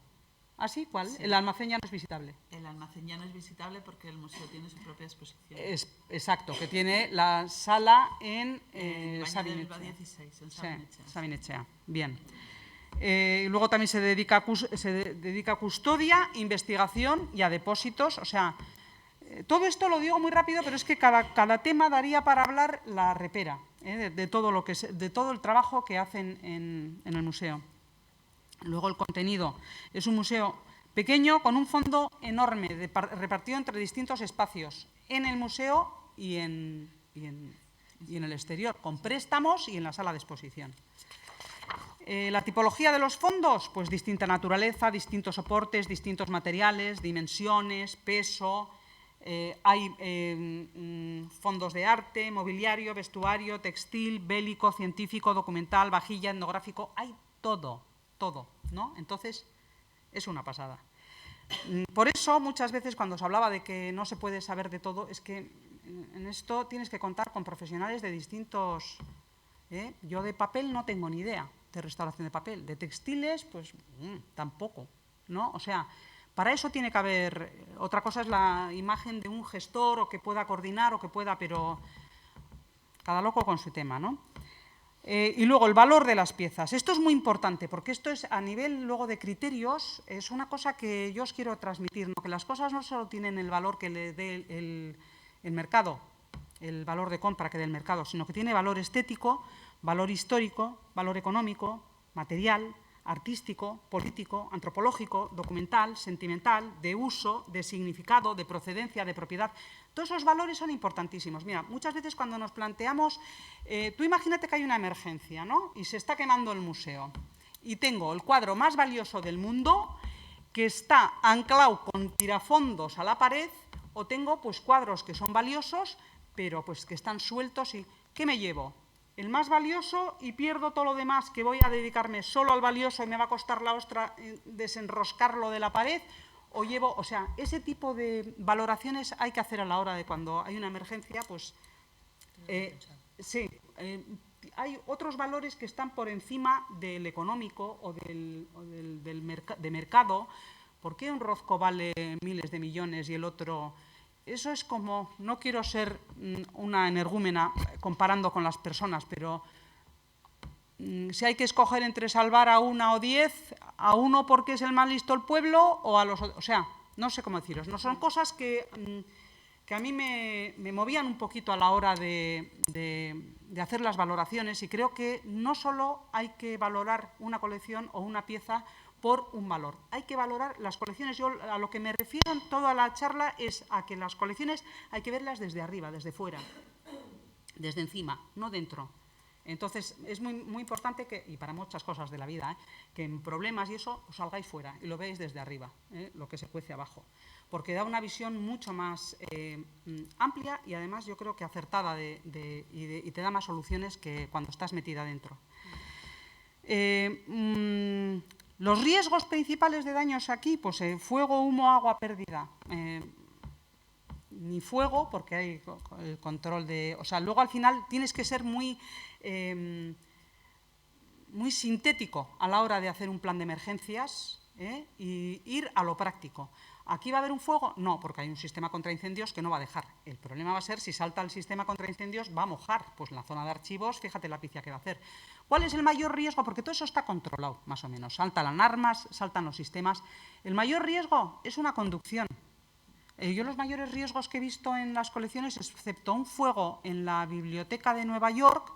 ¿Ah, sí? ¿Cuál? Sí. El almacén ya no es visitable. El almacén ya no es visitable porque el museo tiene su propia exposición. Exacto, que tiene la sala en Baño del Sabinechea. Bilbao 16, en Sí, Sabinechea. Sabinechea. Bien. Y luego también se dedica a custodia, investigación y a depósitos. O sea, todo esto lo digo muy rápido, pero es que cada tema daría para hablar la repera, de todo el trabajo que hacen en el museo. Luego el contenido. Es un museo pequeño con un fondo enorme, repartido entre distintos espacios, en el museo y en el exterior, con préstamos y en la sala de exposición. La tipología de los fondos, pues distinta naturaleza, distintos soportes, distintos materiales, dimensiones, peso. Hay fondos de arte, mobiliario, vestuario, textil, bélico, científico, documental, vajilla, etnográfico. Hay todo, ¿no? Entonces, es una pasada. Por eso, muchas veces cuando se hablaba de que no se puede saber de todo, es que en esto tienes que contar con profesionales de distintos... Yo de papel no tengo ni idea, de restauración de papel. De textiles, pues tampoco, ¿no? O sea, para eso tiene que haber... Otra cosa es la imagen de un gestor o que pueda coordinar o que pueda, pero cada loco con su tema, ¿no? Y luego el valor de las piezas. Esto es muy importante porque esto es a nivel luego de criterios, es una cosa que yo os quiero transmitir, ¿no? Que las cosas no solo tienen el valor que le dé el mercado, el valor de compra que dé el mercado, sino que tiene valor estético, valor histórico, valor económico, material, artístico, político, antropológico, documental, sentimental, de uso, de significado, de procedencia, de propiedad. Todos esos valores son importantísimos. Mira, muchas veces cuando nos planteamos, tú imagínate que hay una emergencia, ¿no? Y se está quemando el museo. Y tengo el cuadro más valioso del mundo que está anclado con tirafondos a la pared, o tengo pues cuadros que son valiosos, pero pues que están sueltos. Y ¿qué me llevo? El más valioso y pierdo todo lo demás, que voy a dedicarme solo al valioso y me va a costar la ostra desenroscarlo de la pared, o llevo, o sea, ese tipo de valoraciones hay que hacer a la hora de cuando hay una emergencia, pues sí, hay otros valores que están por encima del económico o de mercado. ¿Por qué un Rozco vale miles de millones y el otro? Eso es como, no quiero ser una energúmena comparando con las personas, pero si hay que escoger entre salvar a una o 10, a uno porque es el más listo el pueblo o a los otros, o sea, no sé cómo deciros, no son cosas que a mí me movían un poquito a la hora de hacer las valoraciones, y creo que no solo hay que valorar una colección o una pieza por un valor. Hay que valorar las colecciones. Yo a lo que me refiero en toda la charla es a que las colecciones hay que verlas desde arriba, desde fuera, desde encima, no dentro. Entonces, es muy importante que, y para muchas cosas de la vida, que en problemas y eso os salgáis fuera y lo veáis desde arriba, lo que se cuece abajo, porque da una visión mucho más amplia y además yo creo que acertada y te da más soluciones que cuando estás metida dentro. Los riesgos principales de daños aquí, pues fuego, humo, agua, pérdida. Ni fuego, porque hay el control de... O sea, luego al final tienes que ser muy sintético a la hora de hacer un plan de emergencias y ir a lo práctico. ¿Aquí va a haber un fuego? No, porque hay un sistema contra incendios que no va a dejar. El problema va a ser si salta el sistema contra incendios, va a mojar. Pues en la zona de archivos, fíjate la picia que va a hacer. ¿Cuál es el mayor riesgo? Porque todo eso está controlado, más o menos. Saltan las armas, saltan los sistemas. El mayor riesgo es una conducción. Yo los mayores riesgos que he visto en las colecciones, excepto un fuego en la biblioteca de Nueva York,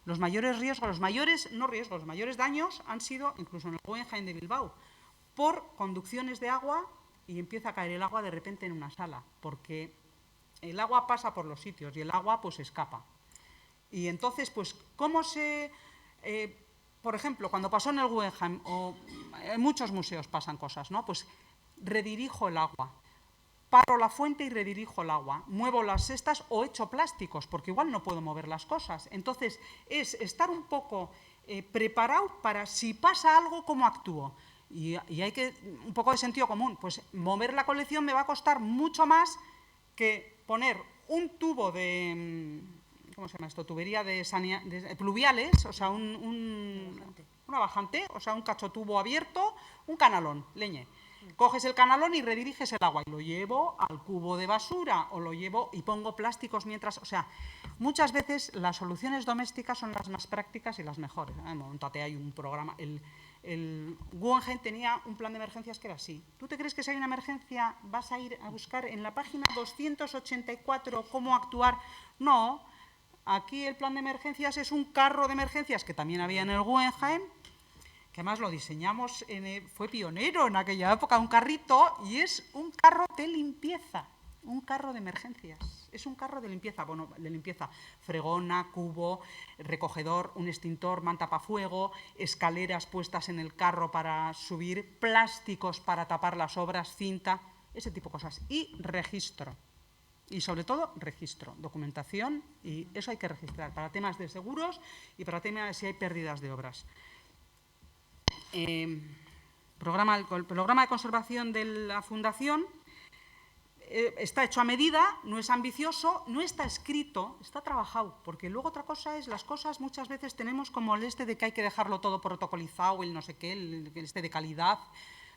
los mayores riesgos, los mayores daños han sido, incluso en el Guggenheim de Bilbao, por conducciones de agua y empieza a caer el agua de repente en una sala, porque el agua pasa por los sitios y el agua pues escapa. Y entonces, pues, ¿cómo se...? Por ejemplo, cuando pasó en el Guggenheim, o en muchos museos pasan cosas, ¿no? Pues redirijo el agua, paro la fuente y redirijo el agua, muevo las cestas o echo plásticos, porque igual no puedo mover las cosas. Entonces, es estar un poco preparado para si pasa algo, cómo actúo. Y hay que, un poco de sentido común, pues mover la colección me va a costar mucho más que poner un tubo de, ¿cómo se llama esto? Tubería de pluviales, o sea, una bajante, o sea, un cachotubo abierto, un canalón, leñe. Coges el canalón y rediriges el agua y lo llevo al cubo de basura o lo llevo y pongo plásticos mientras... O sea, muchas veces las soluciones domésticas son las más prácticas y las mejores. Móntate, hay un programa... El Guggenheim tenía un plan de emergencias que era así. ¿Tú te crees que si hay una emergencia vas a ir a buscar en la página 284 cómo actuar? No, aquí el plan de emergencias es un carro de emergencias que también había en el Guggenheim, que además lo diseñamos, fue pionero en aquella época, un carrito, y es un carro de limpieza, un carro de emergencias. Es un carro de limpieza, bueno, de limpieza, fregona, cubo, recogedor, un extintor, manta para fuego, escaleras puestas en el carro para subir, plásticos para tapar las obras, cinta, ese tipo de cosas. Y registro. Y sobre todo, registro, documentación, y eso hay que registrar para temas de seguros y para temas de si hay pérdidas de obras. El programa de conservación de la Fundación está hecho a medida, no es ambicioso, no está escrito, está trabajado, porque luego otra cosa es, las cosas muchas veces tenemos como el de que hay que dejarlo todo protocolizado, el no sé qué, el de calidad,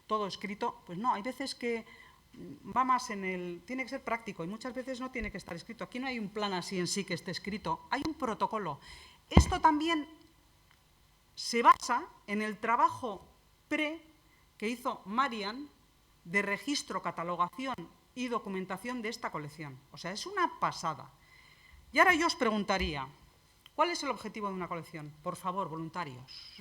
todo escrito. Pues no, hay veces que va más en el... Tiene que ser práctico y muchas veces no tiene que estar escrito. Aquí no hay un plan así en sí que esté escrito, hay un protocolo. Esto también se basa en el trabajo que hizo Marian de registro, catalogación y documentación de esta colección. O sea, es una pasada. Y ahora yo os preguntaría, ¿cuál es el objetivo de una colección? Por favor, voluntarios.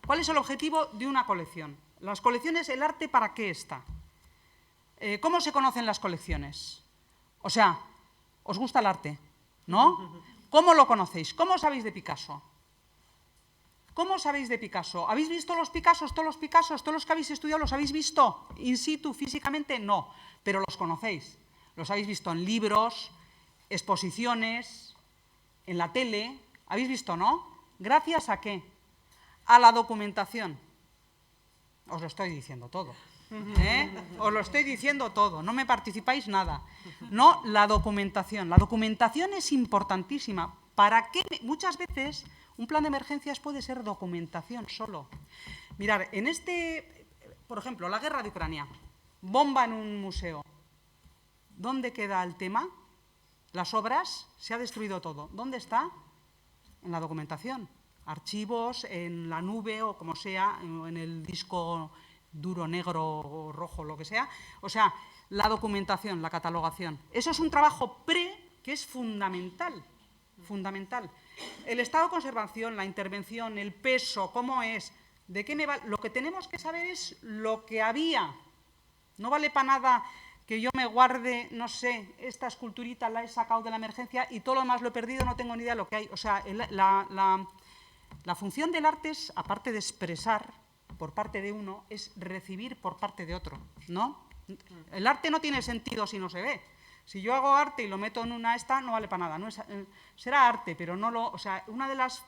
¿Cuál es el objetivo de una colección? Las colecciones, ¿el arte para qué está? ¿Cómo se conocen las colecciones? O sea, ¿os gusta el arte? ¿No? ¿Cómo lo conocéis? ¿Cómo sabéis de Picasso? ¿Cómo sabéis de Picasso? ¿Habéis visto los Picassos, todos los Picassos, todos los que habéis estudiado, los habéis visto in situ, físicamente? No, pero los conocéis. Los habéis visto en libros, exposiciones, en la tele. ¿Habéis visto, no? ¿Gracias a qué? A la documentación. Os lo estoy diciendo todo. Os lo estoy diciendo todo, no me participáis nada. No, la documentación. La documentación es importantísima. ¿Para qué? Muchas veces un plan de emergencias puede ser documentación solo. Mirad, por ejemplo, la guerra de Ucrania, bomba en un museo. ¿Dónde queda el tema? Las obras, se ha destruido todo. ¿Dónde está? En la documentación. Archivos, en la nube o como sea, en el disco duro, negro o rojo, lo que sea. O sea, la documentación, la catalogación. Eso es un trabajo que es fundamental. Fundamental. El estado de conservación, la intervención, el peso, cómo es, de qué me vale. Lo que tenemos que saber es lo que había. No vale para nada que yo me guarde, no sé, esta esculturita la he sacado de la emergencia y todo lo demás lo he perdido, no tengo ni idea de lo que hay. O sea, la función del arte es, aparte de expresar por parte de uno, es recibir por parte de otro, ¿no? El arte no tiene sentido si no se ve. Si yo hago arte y lo meto en una no vale para nada. No es, será arte, pero no lo... O sea, una de las...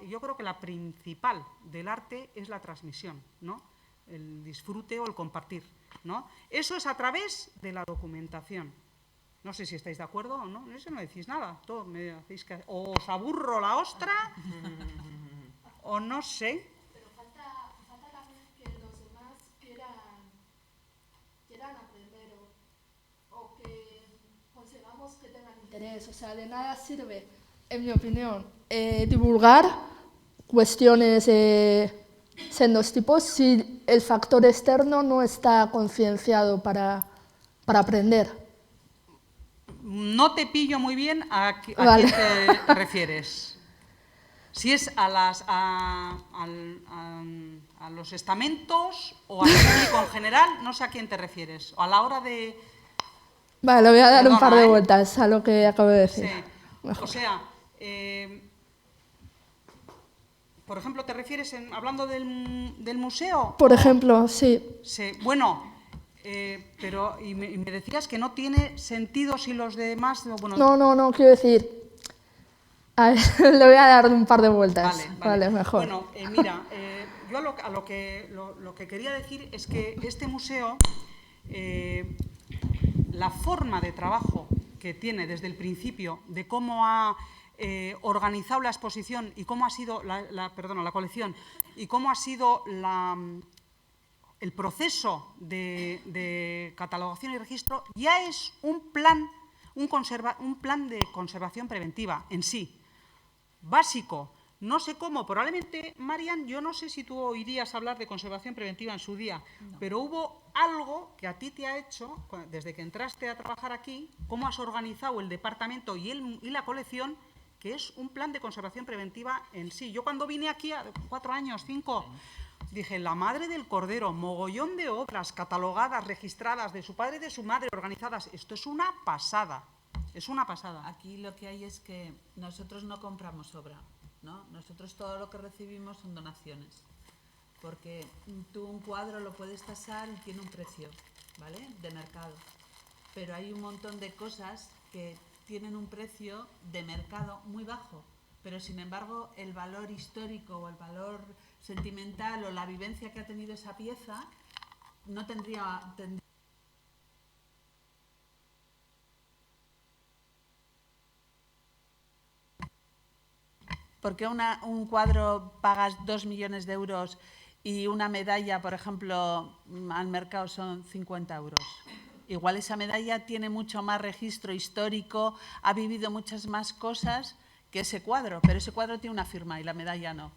yo creo que la principal del arte es la transmisión, ¿no? El disfrute o el compartir, ¿no? Eso es a través de la documentación. No sé si estáis de acuerdo o no. Eso no decís nada. Todo me hacéis que... O os aburro la ostra, o no sé. Pero falta también que los demás quieran aprender o que consigamos que tengan interés. O sea, de nada sirve, en mi opinión, divulgar cuestiones xenotipos si el factor externo no está concienciado para aprender. No te pillo muy bien a quién Vale. te refieres. Si es a a los estamentos o al público en general? No sé a quién te refieres. O a la hora de... Vale, le voy a dar un par de Perdona, vueltas a lo que acabo de decir. Sí. O sea, por ejemplo, ¿te refieres hablando del museo? Por ejemplo, sí. Sí. Bueno, pero y me decías que no tiene sentido si los demás... Bueno, No, quiero decir... A ver, le voy a dar un par de vueltas. Vale, mejor. Bueno, mira, yo lo que quería decir es que este museo, la forma de trabajo que tiene desde el principio, de cómo ha organizado la exposición y cómo ha sido la colección y cómo ha sido el proceso de catalogación y registro, ya es un plan de conservación preventiva en sí. Básico, no sé cómo, probablemente, Marian, yo no sé si tú oirías hablar de conservación preventiva en su día, no. Pero hubo algo que a ti te ha hecho, desde que entraste a trabajar aquí, cómo has organizado el departamento y la colección, que es un plan de conservación preventiva en sí. Yo cuando vine aquí, 4 años, 5, dije, la madre del cordero, mogollón de obras catalogadas, registradas, de su padre y de su madre, organizadas, esto es una pasada. Es una pasada. Aquí lo que hay es que nosotros no compramos obra, ¿no? Nosotros todo lo que recibimos son donaciones, porque tú un cuadro lo puedes tasar y tiene un precio, ¿vale?, de mercado, pero hay un montón de cosas que tienen un precio de mercado muy bajo, pero sin embargo el valor histórico o el valor sentimental o la vivencia que ha tenido esa pieza no tendría ¿Por qué un cuadro pagas 2 millones de euros y una medalla, por ejemplo, al mercado son 50 euros? Igual esa medalla tiene mucho más registro histórico, ha vivido muchas más cosas que ese cuadro, pero ese cuadro tiene una firma y la medalla no.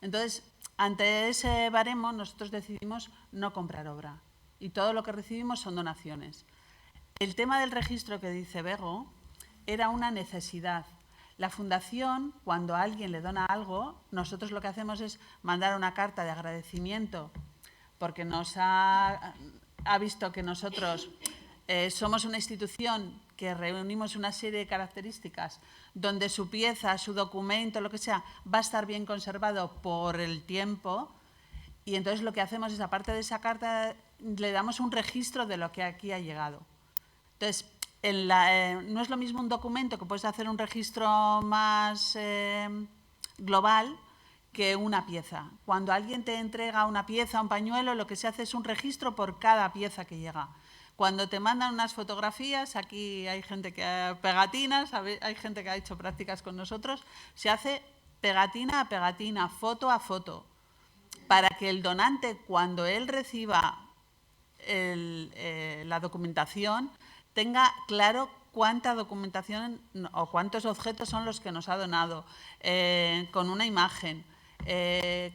Entonces, ante ese baremo, nosotros decidimos no comprar obra y todo lo que recibimos son donaciones. El tema del registro que dice Bego era una necesidad. La Fundación, cuando a alguien le dona algo, nosotros lo que hacemos es mandar una carta de agradecimiento porque nos ha visto que nosotros somos una institución que reunimos una serie de características donde su pieza, su documento, lo que sea, va a estar bien conservado por el tiempo, y entonces lo que hacemos es, aparte de esa carta, le damos un registro de lo que aquí ha llegado. Entonces, no es lo mismo un documento que puedes hacer un registro más global que una pieza. Cuando alguien te entrega una pieza, un pañuelo, lo que se hace es un registro por cada pieza que llega. Cuando te mandan unas fotografías, aquí hay gente que ha pegatinas, hay gente que ha hecho prácticas con nosotros, se hace pegatina a pegatina, foto a foto, para que el donante, cuando él reciba la documentación, tenga claro cuánta documentación o cuántos objetos son los que nos ha donado, con una imagen,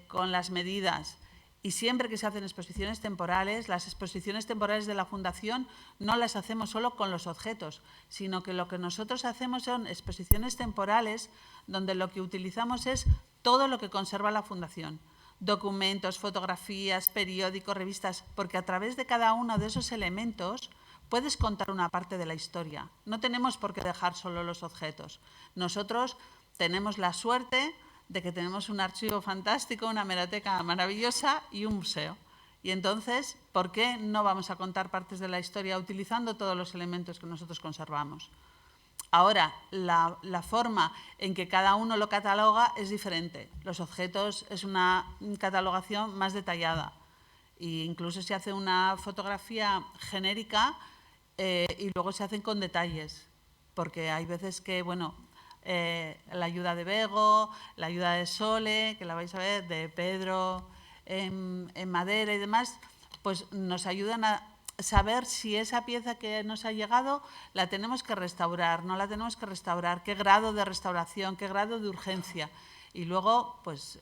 con las medidas. Y siempre que se hacen exposiciones temporales, las exposiciones temporales de la Fundación no las hacemos solo con los objetos, sino que lo que nosotros hacemos son exposiciones temporales donde lo que utilizamos es todo lo que conserva la Fundación. Documentos, fotografías, periódicos, revistas, porque a través de cada uno de esos elementos puedes contar una parte de la historia. No tenemos por qué dejar solo los objetos. Nosotros tenemos la suerte de que tenemos un archivo fantástico, una hemeroteca maravillosa y un museo. Y entonces, ¿por qué no vamos a contar partes de la historia utilizando todos los elementos que nosotros conservamos? Ahora, la forma en que cada uno lo cataloga es diferente. Los objetos es una catalogación más detallada. E incluso se hace una fotografía genérica y luego se hacen con detalles, porque hay veces que, bueno, la ayuda de Bego, la ayuda de Sole, que la vais a ver, de Pedro en madera y demás, pues nos ayudan a saber si esa pieza que nos ha llegado la tenemos que restaurar, no la tenemos que restaurar, qué grado de restauración, qué grado de urgencia. Y luego, pues,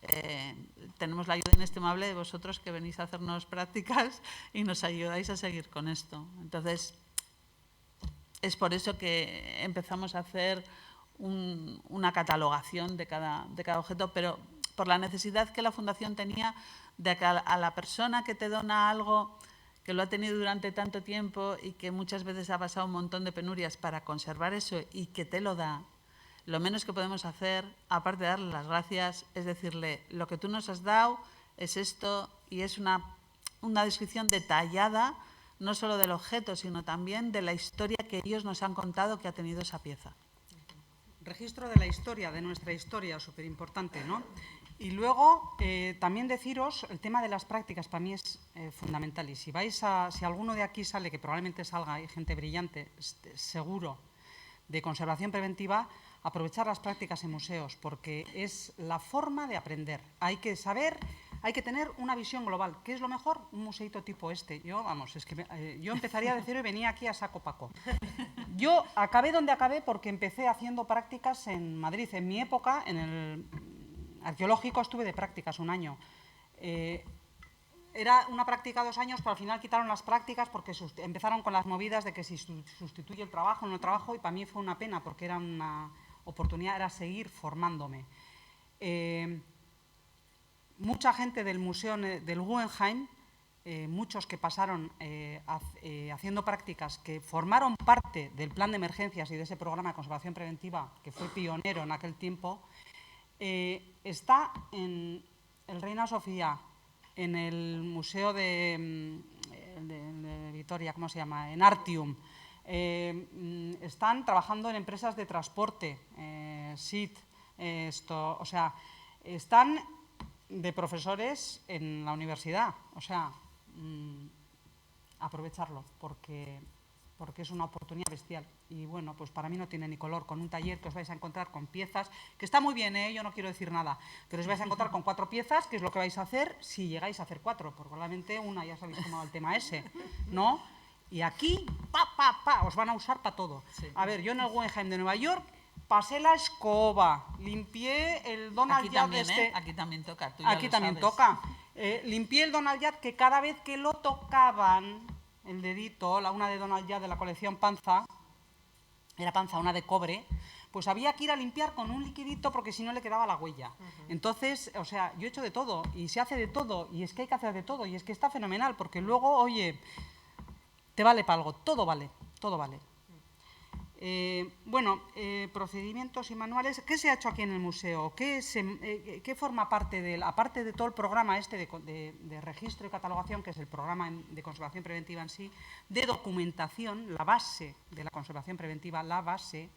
tenemos la ayuda inestimable de vosotros que venís a hacernos prácticas y nos ayudáis a seguir con esto. Entonces, es por eso que empezamos a hacer una catalogación de cada objeto, pero por la necesidad que la Fundación tenía de que a la persona que te dona algo, que lo ha tenido durante tanto tiempo y que muchas veces ha pasado un montón de penurias para conservar eso y que te lo da, lo menos que podemos hacer, aparte de darle las gracias, es decirle, lo que tú nos has dado es esto, y es una descripción detallada, no solo del objeto, sino también de la historia que ellos nos han contado que ha tenido esa pieza. Registro de la historia, de nuestra historia, súper importante, ¿no? Y luego, también deciros, el tema de las prácticas para mí es fundamental. Y si alguno de aquí sale, que probablemente salga, hay gente brillante, seguro, de conservación preventiva, aprovechar las prácticas en museos, porque es la forma de aprender. Hay que saber, hay que tener una visión global. ¿Qué es lo mejor? Un museito tipo este. Yo, vamos, es que yo empezaría de cero y venía aquí a saco paco. Yo acabé donde acabé porque empecé haciendo prácticas en Madrid. En mi época, en el arqueológico, estuve de prácticas un año. Era una práctica 2 años, pero al final quitaron las prácticas porque empezaron con las movidas de que si sustituye el trabajo, no el trabajo, y para mí fue una pena porque era una oportunidad, era seguir formándome. Mucha gente del Museo del Guggenheim, muchos que pasaron haciendo prácticas, que formaron parte del plan de emergencias y de ese programa de conservación preventiva, que fue pionero en aquel tiempo, está en el Reina Sofía, en el Museo de Vitoria, ¿cómo se llama?, en Artium. Están trabajando en empresas de transporte, SIT, o sea, están de profesores en la universidad, o sea, aprovecharlo, porque es una oportunidad bestial. Y bueno, pues para mí no tiene ni color, con un taller que os vais a encontrar con piezas, que está muy bien, yo no quiero decir nada, pero os vais a encontrar con 4 piezas, que es lo que vais a hacer si llegáis a hacer 4, porque probablemente una ya sabéis cómo va el tema ese, ¿no? Y aquí, os van a usar para todo. Sí. A ver, yo en el Guggenheim de Nueva York pasé la escoba, limpié el Donald Judd Aquí también toca, tú ya aquí lo también sabes. toca. Limpié el Donald Judd, que cada vez que lo tocaban, el dedito, una de Donald Judd de la colección Panza, era Panza, una de cobre, pues había que ir a limpiar con un liquidito porque si no le quedaba la huella. Entonces, o sea, yo he hecho de todo y se hace de todo y es que hay que hacer de todo y es que está fenomenal porque luego, oye, te vale para algo, todo vale, todo vale. Bueno, procedimientos y manuales. ¿Qué se ha hecho aquí en el museo? ¿Qué forma parte aparte de todo el programa este de registro y catalogación, que es el programa de conservación preventiva en sí, de documentación, la base de la conservación preventiva, la base?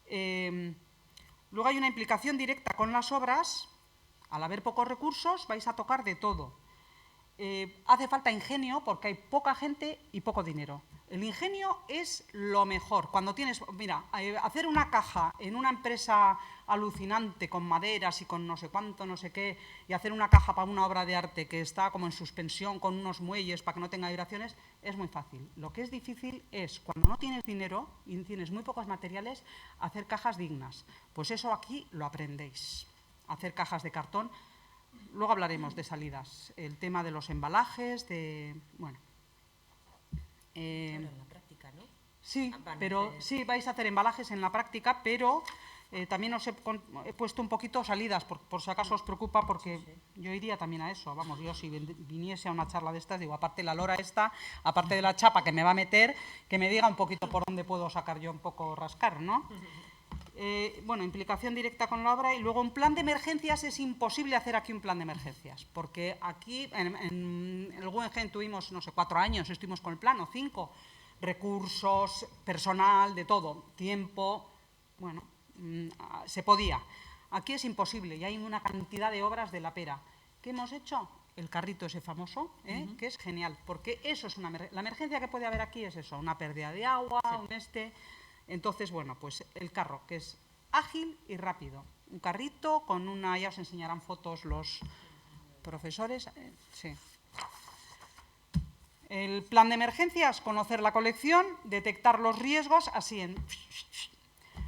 Luego hay una implicación directa con las obras. Al haber pocos recursos vais a tocar de todo. Hace falta ingenio porque hay poca gente y poco dinero. El ingenio es lo mejor. Cuando tienes, mira, hacer una caja en una empresa alucinante con maderas y con no sé cuánto, no sé qué, y hacer una caja para una obra de arte que está como en suspensión con unos muelles para que no tenga vibraciones, es muy fácil. Lo que es difícil es, cuando no tienes dinero y tienes muy pocos materiales, hacer cajas dignas. Pues eso aquí lo aprendéis. Hacer cajas de cartón. Luego hablaremos de salidas. El tema de los embalajes, bueno. Claro, en la práctica, ¿no? Sí, Van a pero hacer- sí vais a hacer embalajes en la práctica, pero también os he puesto un poquito salidas, por si acaso os preocupa, porque yo iría también a eso. Vamos, yo si viniese a una charla de estas, digo, aparte la lora esta, aparte de la chapa que me va a meter, que me diga un poquito por dónde puedo sacar yo un poco rascar, ¿no? Bueno, implicación directa con la obra. Y luego un plan de emergencias. Es imposible hacer aquí un plan de emergencias, porque aquí en el Guggenheim tuvimos, no sé, 4 años, estuvimos con el plan, o 5, recursos, personal, de todo, tiempo, bueno, se podía. Aquí es imposible y hay una cantidad de obras de la pera. ¿Qué hemos hecho? El carrito ese famoso, que es genial, porque eso es la emergencia que puede haber aquí es eso, una pérdida de agua, Entonces, bueno, pues el carro, que es ágil y rápido. Un carrito con ya os enseñarán fotos los profesores. Sí. El plan de emergencias, conocer la colección, detectar los riesgos,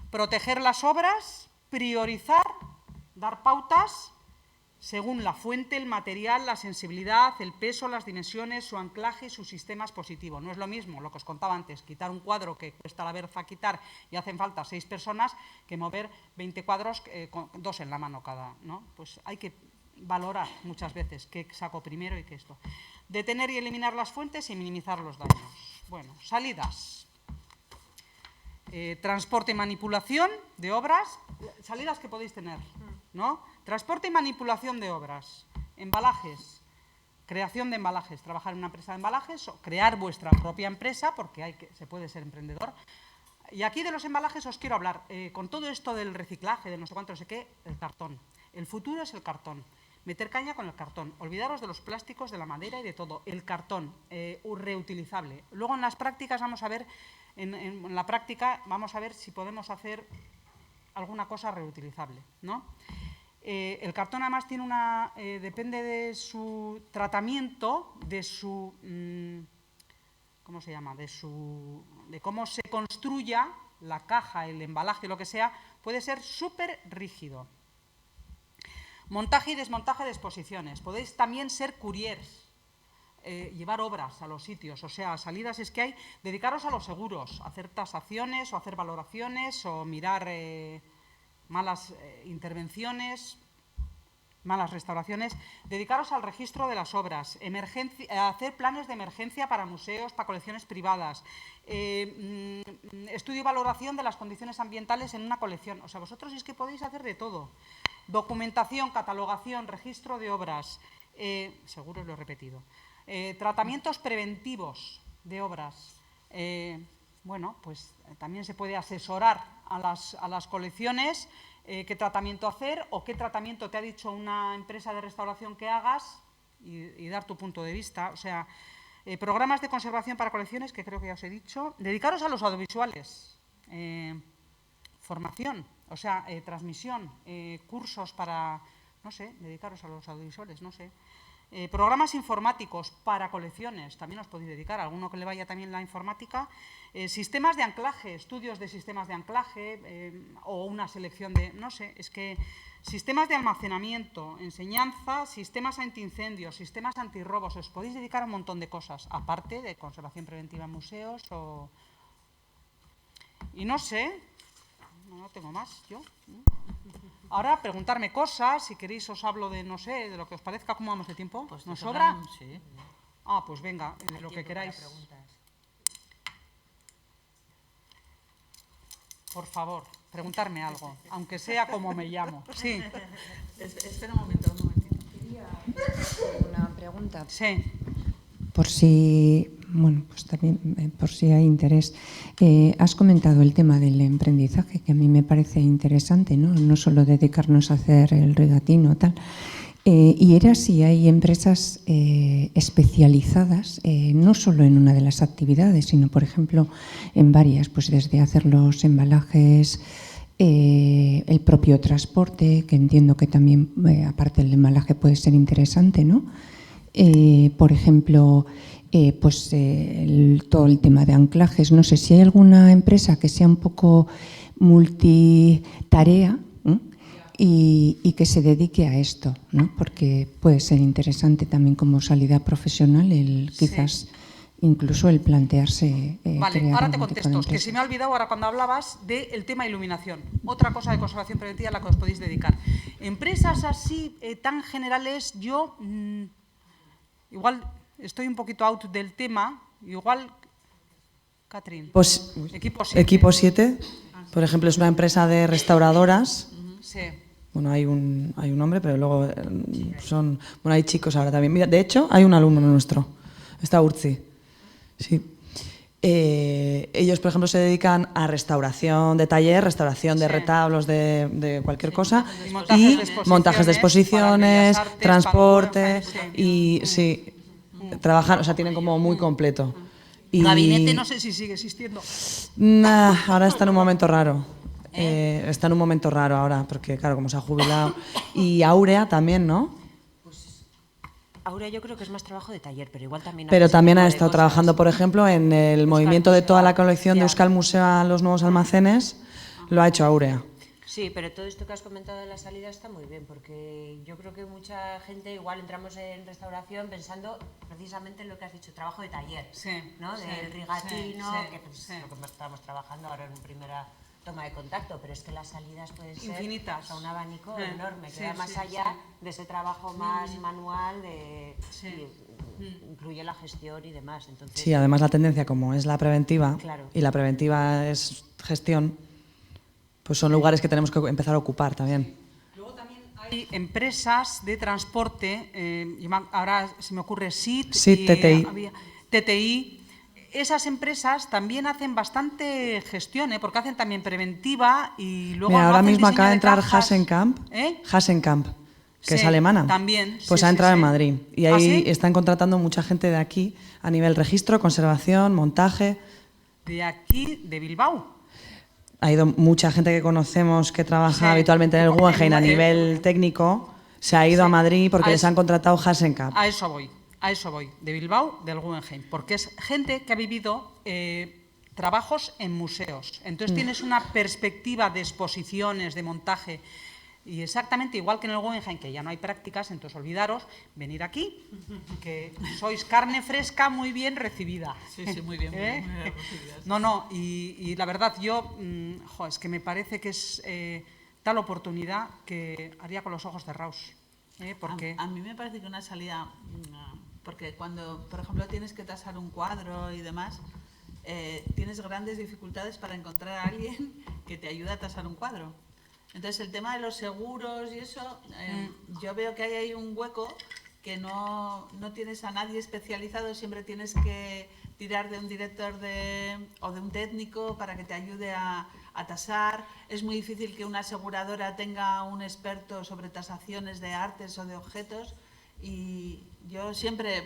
proteger las obras, priorizar, dar pautas, según la fuente, el material, la sensibilidad, el peso, las dimensiones, su anclaje y su sistema expositivo. No es lo mismo lo que os contaba antes, quitar un cuadro que cuesta la verza quitar y hacen falta 6 personas, que mover 20 cuadros con 2 en la mano cada, ¿no? Pues hay que valorar muchas veces qué saco primero y qué esto. Detener y eliminar las fuentes y minimizar los daños. Bueno, salidas. Transporte y manipulación de obras, salidas que podéis tener, ¿no? Transporte y manipulación de obras, embalajes, creación de embalajes, trabajar en una empresa de embalajes o crear vuestra propia empresa, porque se puede ser emprendedor. Y aquí de los embalajes os quiero hablar, con todo esto del reciclaje, de no sé cuánto, no sé qué, el cartón. El futuro es el cartón. Meter caña con el cartón, olvidaros de los plásticos, de la madera y de todo. El cartón, reutilizable. Luego en las prácticas vamos a ver, en la práctica vamos a ver si podemos hacer alguna cosa reutilizable, ¿no? El cartón además tiene depende de su tratamiento, de su, ¿cómo se llama? De cómo se construya la caja, el embalaje, lo que sea, puede ser súper rígido. Montaje y desmontaje de exposiciones. Podéis también ser couriers, llevar obras a los sitios, o sea, salidas es que hay. Dedicaros a los seguros, hacer tasaciones o hacer valoraciones o mirar malas intervenciones, malas restauraciones. Dedicaros al registro de las obras, hacer planes de emergencia para museos, para colecciones privadas, estudio y valoración de las condiciones ambientales en una colección. O sea, vosotros es que podéis hacer de todo. Documentación, catalogación, registro de obras, seguro lo he repetido. Tratamientos preventivos de obras. Bueno, pues también se puede asesorar a las colecciones qué tratamiento hacer o qué tratamiento te ha dicho una empresa de restauración que hagas y dar tu punto de vista. O sea, programas de conservación para colecciones, que creo que ya os he dicho. Dedicaros a los audiovisuales. Formación, o sea, transmisión, cursos para, no sé, dedicaros a los audiovisuales, no sé. Programas informáticos para colecciones, también os podéis dedicar, alguno que le vaya también la informática. Sistemas de anclaje, estudios de sistemas de anclaje o una selección de, no sé, es que sistemas de almacenamiento, enseñanza, sistemas antiincendios, sistemas antirrobos, os podéis dedicar a un montón de cosas, aparte de conservación preventiva en museos o... Y no sé, no tengo más yo. Ahora, preguntarme cosas, si queréis os hablo de, no sé, de lo que os parezca. ¿Cómo vamos de tiempo? Pues ¿Nos sobra? Sí. Ah, pues venga, lo que queráis. Por favor, preguntarme algo, aunque sea como me llamo. Sí. Espera un momentito. Una pregunta. Sí. Por si, bueno, pues también por si hay interés. Has comentado el tema del emprendizaje, que a mí me parece interesante, ¿no? No solo dedicarnos a hacer el regatino tal. Y era si hay empresas especializadas, no solo en una de las actividades, sino, por ejemplo, en varias, pues desde hacer los embalajes, el propio transporte, que entiendo que también, aparte del embalaje, puede ser interesante, ¿no? Por ejemplo, pues todo el tema de anclajes. No sé si hay alguna empresa que sea un poco multitarea, ¿no? Y que se dedique a esto, ¿no? Porque puede ser interesante también como salida profesional, quizás incluso el plantearse. Vale, ahora te contesto, que se me ha olvidado ahora cuando hablabas del tema iluminación. Otra cosa de conservación preventiva a la que os podéis dedicar. Empresas así tan generales, yo igual estoy un poquito out del tema, igual, Catrín. Pues, Equipo 7. Equipo 7, por ejemplo, es una empresa de restauradoras. Sí. Bueno, hay un hombre, pero luego hay chicos ahora también. Mira, de hecho, hay un alumno nuestro, está Urzi. Sí. Ellos, por ejemplo, se dedican a restauración de taller, restauración de retablos, de cualquier cosa, y montajes de exposiciones, transporte, y sí, trabajan, o sea, tienen como muy completo. Y Gabinete, no sé si sigue existiendo. Ahora está en un momento raro. Está en un momento raro ahora, porque claro, como se ha jubilado. Y Áurea también, ¿no? Aurea yo creo que es más trabajo de taller, pero igual también... Pero también ha estado trabajando, por ejemplo, en el movimiento de toda la colección de Euskal Museo a los nuevos almacenes, lo ha hecho Áurea. Sí, pero todo esto que has comentado de la salida está muy bien, porque yo creo que mucha gente igual entramos en restauración pensando precisamente en lo que has dicho, trabajo de taller, ¿no? Del rigatino, que es lo que estamos trabajando ahora en primera toma de contacto, pero es que las salidas pueden ser infinitas, o sea, un abanico enorme, que va más allá de ese trabajo más manual, incluye la gestión y demás. Entonces, Sí, además la tendencia, como es la preventiva, Claro. y la preventiva es gestión, pues son lugares que tenemos que empezar a ocupar también. Luego también hay empresas de transporte, ahora se me ocurre SIT, SIT, TTI. TTI. Esas empresas también hacen bastante gestión, porque hacen también preventiva y luego Mira, ahora hacen mismo diseño acaba de entrar cajas. Hasenkamp, Hasenkamp, que es Sí, alemana. también, Pues sí, ha sí, entrado sí. en Madrid. Y ¿Ah, ahí sí? están contratando mucha gente de aquí a nivel registro, conservación, montaje. De aquí, de Bilbao. Ha ido mucha gente que conocemos que trabaja Sí, habitualmente en el Guggenheim a en- nivel técnico, se ha ido a Madrid porque les han contratado Hasenkamp. A eso voy, de Bilbao, del Guggenheim, porque es gente que ha vivido trabajos en museos. Entonces tienes una perspectiva de exposiciones, de montaje, y exactamente igual que en el Guggenheim, que ya no hay prácticas, entonces olvidaros, venir aquí, que sois carne fresca muy bien recibida. Sí, muy bien, muy bien recibidas. No, y la verdad, yo, es que me parece que es tal oportunidad que haría con los ojos cerrados. Porque A mí me parece que una salida, porque cuando, por ejemplo, tienes que tasar un cuadro y demás, tienes grandes dificultades para encontrar a alguien que te ayude a tasar un cuadro. Entonces, el tema de los seguros y eso, yo veo que hay un hueco que no tienes a nadie especializado, siempre tienes que tirar de un director o de un técnico para que te ayude a tasar. Es muy difícil que una aseguradora tenga un experto sobre tasaciones de artes o de objetos, y yo siempre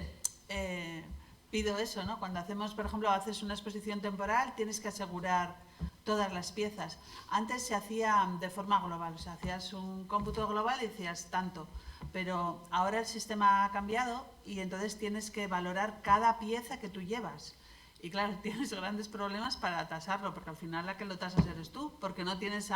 pido eso, ¿no? Cuando hacemos, por ejemplo, haces una exposición temporal, tienes que asegurar todas las piezas. Antes se hacía de forma global, o sea, hacías un cómputo global y decías tanto, pero ahora el sistema ha cambiado y entonces tienes que valorar cada pieza que tú llevas. Y claro, tienes grandes problemas para tasarlo, porque al final la que lo tasas eres tú, porque no tienes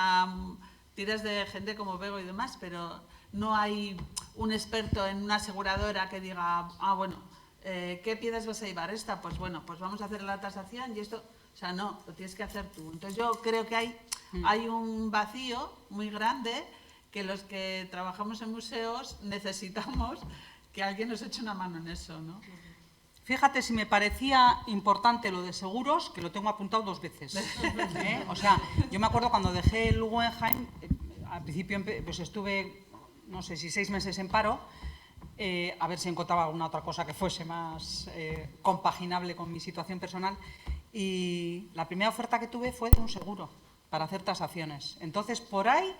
tiras de gente como Bego y demás, pero no hay un experto en una aseguradora que diga, bueno, ¿qué piezas vas a llevar? Esta, pues bueno, pues vamos a hacer la tasación y esto. O sea, no, lo tienes que hacer tú. Entonces yo creo que hay un vacío muy grande que los que trabajamos en museos necesitamos que alguien nos eche una mano en eso, ¿no? Fíjate si me parecía importante lo de seguros, que lo tengo apuntado 2 veces. O sea, yo me acuerdo cuando dejé el Guggenheim, al principio pues estuve, no sé si 6 meses en paro, a ver si encontraba alguna otra cosa que fuese más compaginable con mi situación personal. Y la primera oferta que tuve fue de un seguro para hacer tasaciones. Entonces, por ahí,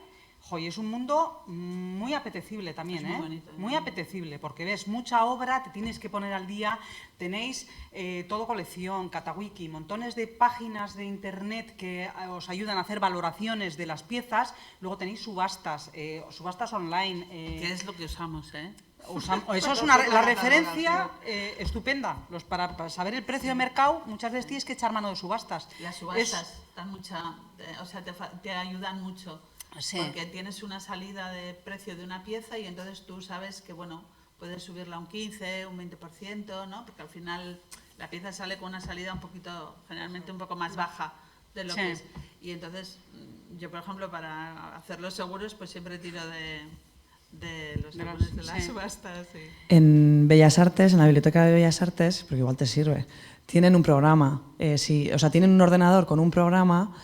es un mundo muy apetecible también, Es muy bonito, muy apetecible, porque ves mucha obra, te tienes que poner al día, tenéis todo colección, Catawiki, montones de páginas de internet que os ayudan a hacer valoraciones de las piezas, luego tenéis subastas, subastas online. Que es lo que usamos, Eso es la referencia estupenda. Para saber el precio de mercado, muchas veces tienes que echar mano de subastas. Las subastas dan te ayudan mucho, porque tienes una salida de precio de una pieza y entonces tú sabes que, bueno, puedes subirla un 15, un 20%, ¿no? Porque al final la pieza sale con una salida generalmente un poco más baja de lo que es. Y entonces, yo, por ejemplo, para hacer los seguros, pues siempre tiro de los álbumes de las subastas. Sí. En Bellas Artes, en la Biblioteca de Bellas Artes, porque igual te sirve, tienen un programa, tienen un ordenador con un programa,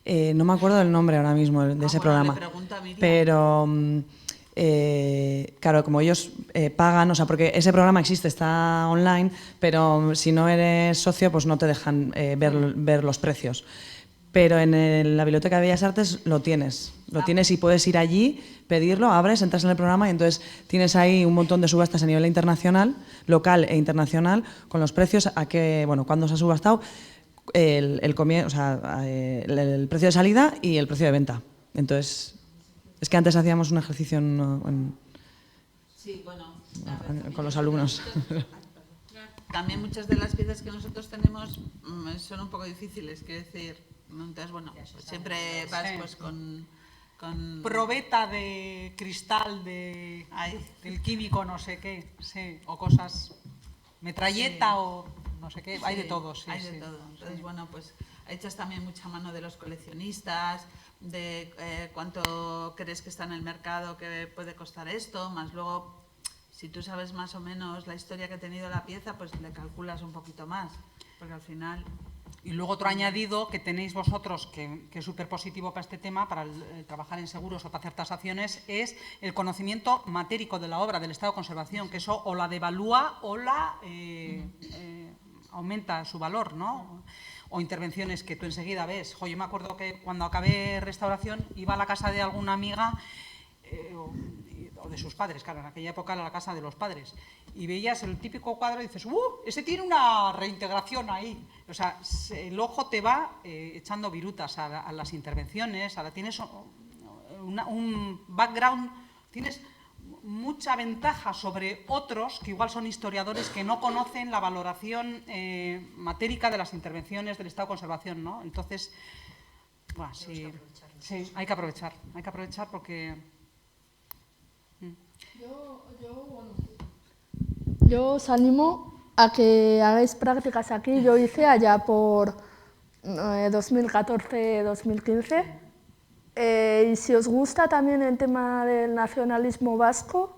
no me acuerdo del nombre ahora mismo de ese programa, le pregunto a Miriam. pero claro, como ellos pagan, porque ese programa existe, está online, pero si no eres socio, pues no te dejan ver los precios. Pero en la Biblioteca de Bellas Artes lo tienes y puedes ir allí, pedirlo, abres, entras en el programa y entonces tienes ahí un montón de subastas a nivel internacional, local e internacional, con los precios cuándo se ha subastado, el precio de salida y el precio de venta. Entonces, es que antes hacíamos un ejercicio con los alumnos. También muchas de las piezas que nosotros tenemos son un poco difíciles, quiero decir. Entonces, bueno, pues siempre vas con con probeta de cristal Ay. del químico no sé qué, sí, o cosas, metralleta Sí. o no sé qué, hay de Sí, todo, sí. hay sí. de todo. Entonces, Sí. bueno, pues echas también mucha mano de los coleccionistas, de cuánto crees que está en el mercado, que puede costar esto, más luego, si tú sabes más o menos la historia que ha tenido la pieza, pues le calculas un poquito más, porque al final... Y luego otro añadido que tenéis vosotros, que es súper positivo para este tema, para el trabajar en seguros o para hacer tasaciones, es el conocimiento matérico de la obra, del estado de conservación, que eso o la devalúa o la aumenta su valor, ¿no? O intervenciones que tú enseguida ves. Jo, yo me acuerdo que cuando acabé restauración iba a la casa de alguna amiga o de sus padres, claro, en aquella época era la casa de los padres, y veías el típico cuadro y dices, ese tiene una reintegración ahí. O sea, el ojo te va echando virutas a las intervenciones, tienes un background, tienes mucha ventaja sobre otros que igual son historiadores que no conocen la valoración matérica de las intervenciones del estado de conservación, ¿no? Entonces, bueno, sí, hay que aprovechar porque... Yo os animo a que hagáis prácticas aquí. Yo hice allá por 2014-2015. Y si os gusta también el tema del nacionalismo vasco,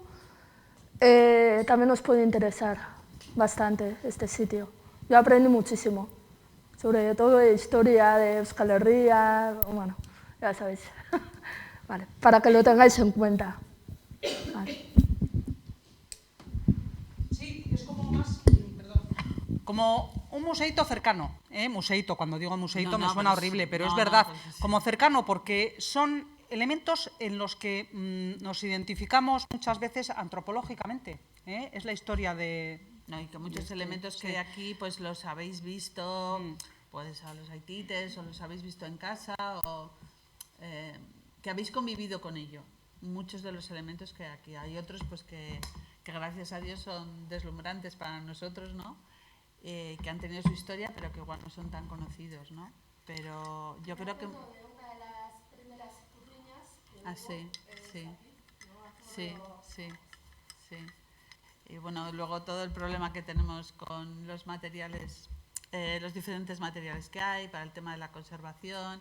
también os puede interesar bastante este sitio. Yo aprendí muchísimo, sobre todo de historia de Euskal Herria, bueno, ya sabéis. Vale, para que lo tengáis en cuenta. Vale. Sí, es como un museíto cercano, museíto, cuando digo museíto No, me no, suena pero horrible, sí, pero no, es no, verdad, pues sí. como cercano, porque son elementos en los que nos identificamos muchas veces antropológicamente, es la historia de... No, y que muchos elementos que hay aquí, pues los habéis visto, pues a los haitites, o los habéis visto en casa, o que habéis convivido con ello. Muchos de los elementos que hay aquí. Hay otros, pues que gracias a Dios son deslumbrantes para nosotros, ¿no? Que han tenido su historia, pero que igual no son tan conocidos, ¿no? Pero yo creo que... Ah, sí, sí, sí, sí, sí. Y bueno, luego todo el problema que tenemos con los materiales, los diferentes materiales que hay para el tema de la conservación,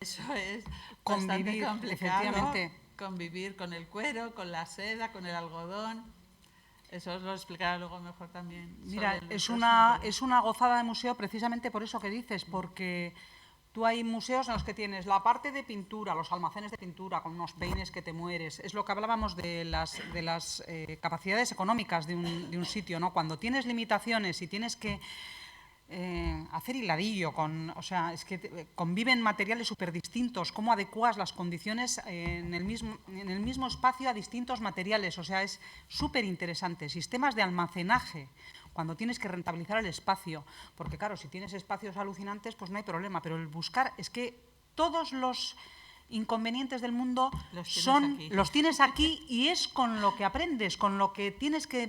eso es bastante Convivir, complicado. efectivamente. Convivir con el cuero, con la seda, con el algodón. Eso os lo explicará luego mejor también. Mira, sobre el es próximo una programa. gozada de museo precisamente por eso que dices, porque tú hay museos en los que tienes la parte de pintura, los almacenes de pintura, con unos peines que te mueres. Es lo que hablábamos de las capacidades económicas de un sitio, ¿no? Cuando tienes limitaciones y tienes que hacer hiladillo, o sea, es que conviven materiales súper distintos, cómo adecuas las condiciones en el mismo espacio a distintos materiales, o sea, es súper interesante. Sistemas de almacenaje, cuando tienes que rentabilizar el espacio, porque claro, si tienes espacios alucinantes, pues no hay problema, pero el buscar, es que todos los inconvenientes del mundo los tienes aquí y es con lo que aprendes, con lo que tienes que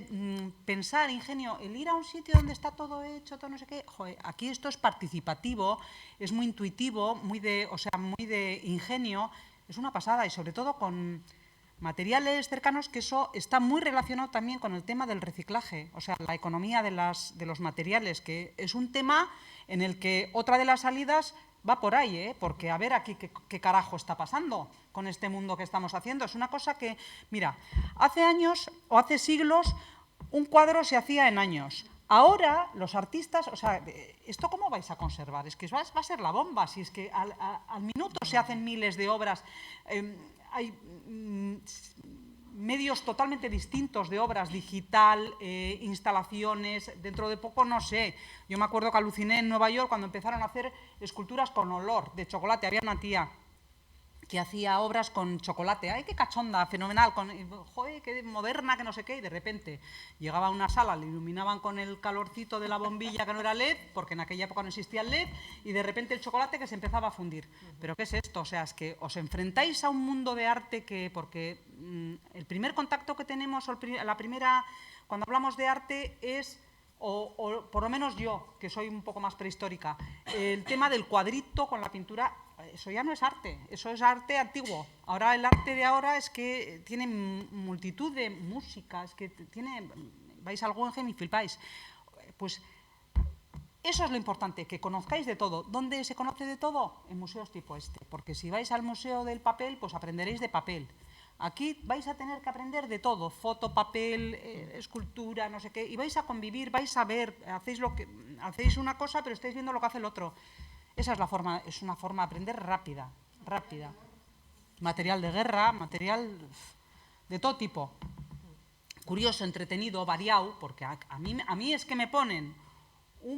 pensar, ingenio, el ir a un sitio donde está todo hecho, todo no sé qué, joder, aquí esto es participativo, es muy intuitivo, muy de ingenio, es una pasada y sobre todo con materiales cercanos, que eso está muy relacionado también con el tema del reciclaje, o sea, la economía de los materiales, que es un tema en el que otra de las salidas va por ahí, porque a ver aquí qué carajo está pasando con este mundo que estamos haciendo. Es una cosa que, mira, hace años o hace siglos un cuadro se hacía en años. Ahora los artistas, o sea, ¿esto cómo vais a conservar? Es que va a ser la bomba, si es que al minuto se hacen miles de obras, hay medios totalmente distintos de obras, digital, instalaciones, dentro de poco, no sé. Yo me acuerdo que aluciné en Nueva York cuando empezaron a hacer esculturas con olor de chocolate. Había una tía que hacía obras con chocolate. ¡Ay, qué cachonda! Fenomenal. ¡Joder, qué moderna, que no sé qué! Y de repente llegaba a una sala, le iluminaban con el calorcito de la bombilla, que no era LED, porque en aquella época no existía el LED, y de repente el chocolate que se empezaba a fundir. ¿Pero qué es esto? O sea, es que os enfrentáis a un mundo de arte porque el primer contacto que tenemos, cuando hablamos de arte, es o por lo menos yo, que soy un poco más prehistórica, el tema del cuadrito con la pintura, eso ya no es arte, eso es arte antiguo. Ahora el arte de ahora es que tiene multitud de música, es que tiene, vais al Guggenheim y flipáis. Pues eso es lo importante, que conozcáis de todo. ¿Dónde se conoce de todo? En museos tipo este, porque si vais al Museo del Papel, pues aprenderéis de papel. Aquí vais a tener que aprender de todo, foto, papel, escultura, no sé qué, y vais a convivir, vais a ver, hacéis una cosa, pero estáis viendo lo que hace el otro. Esa es la forma, es una forma de aprender rápida. Material de guerra, material de todo tipo. Curioso, entretenido, variado, porque a mí es que me ponen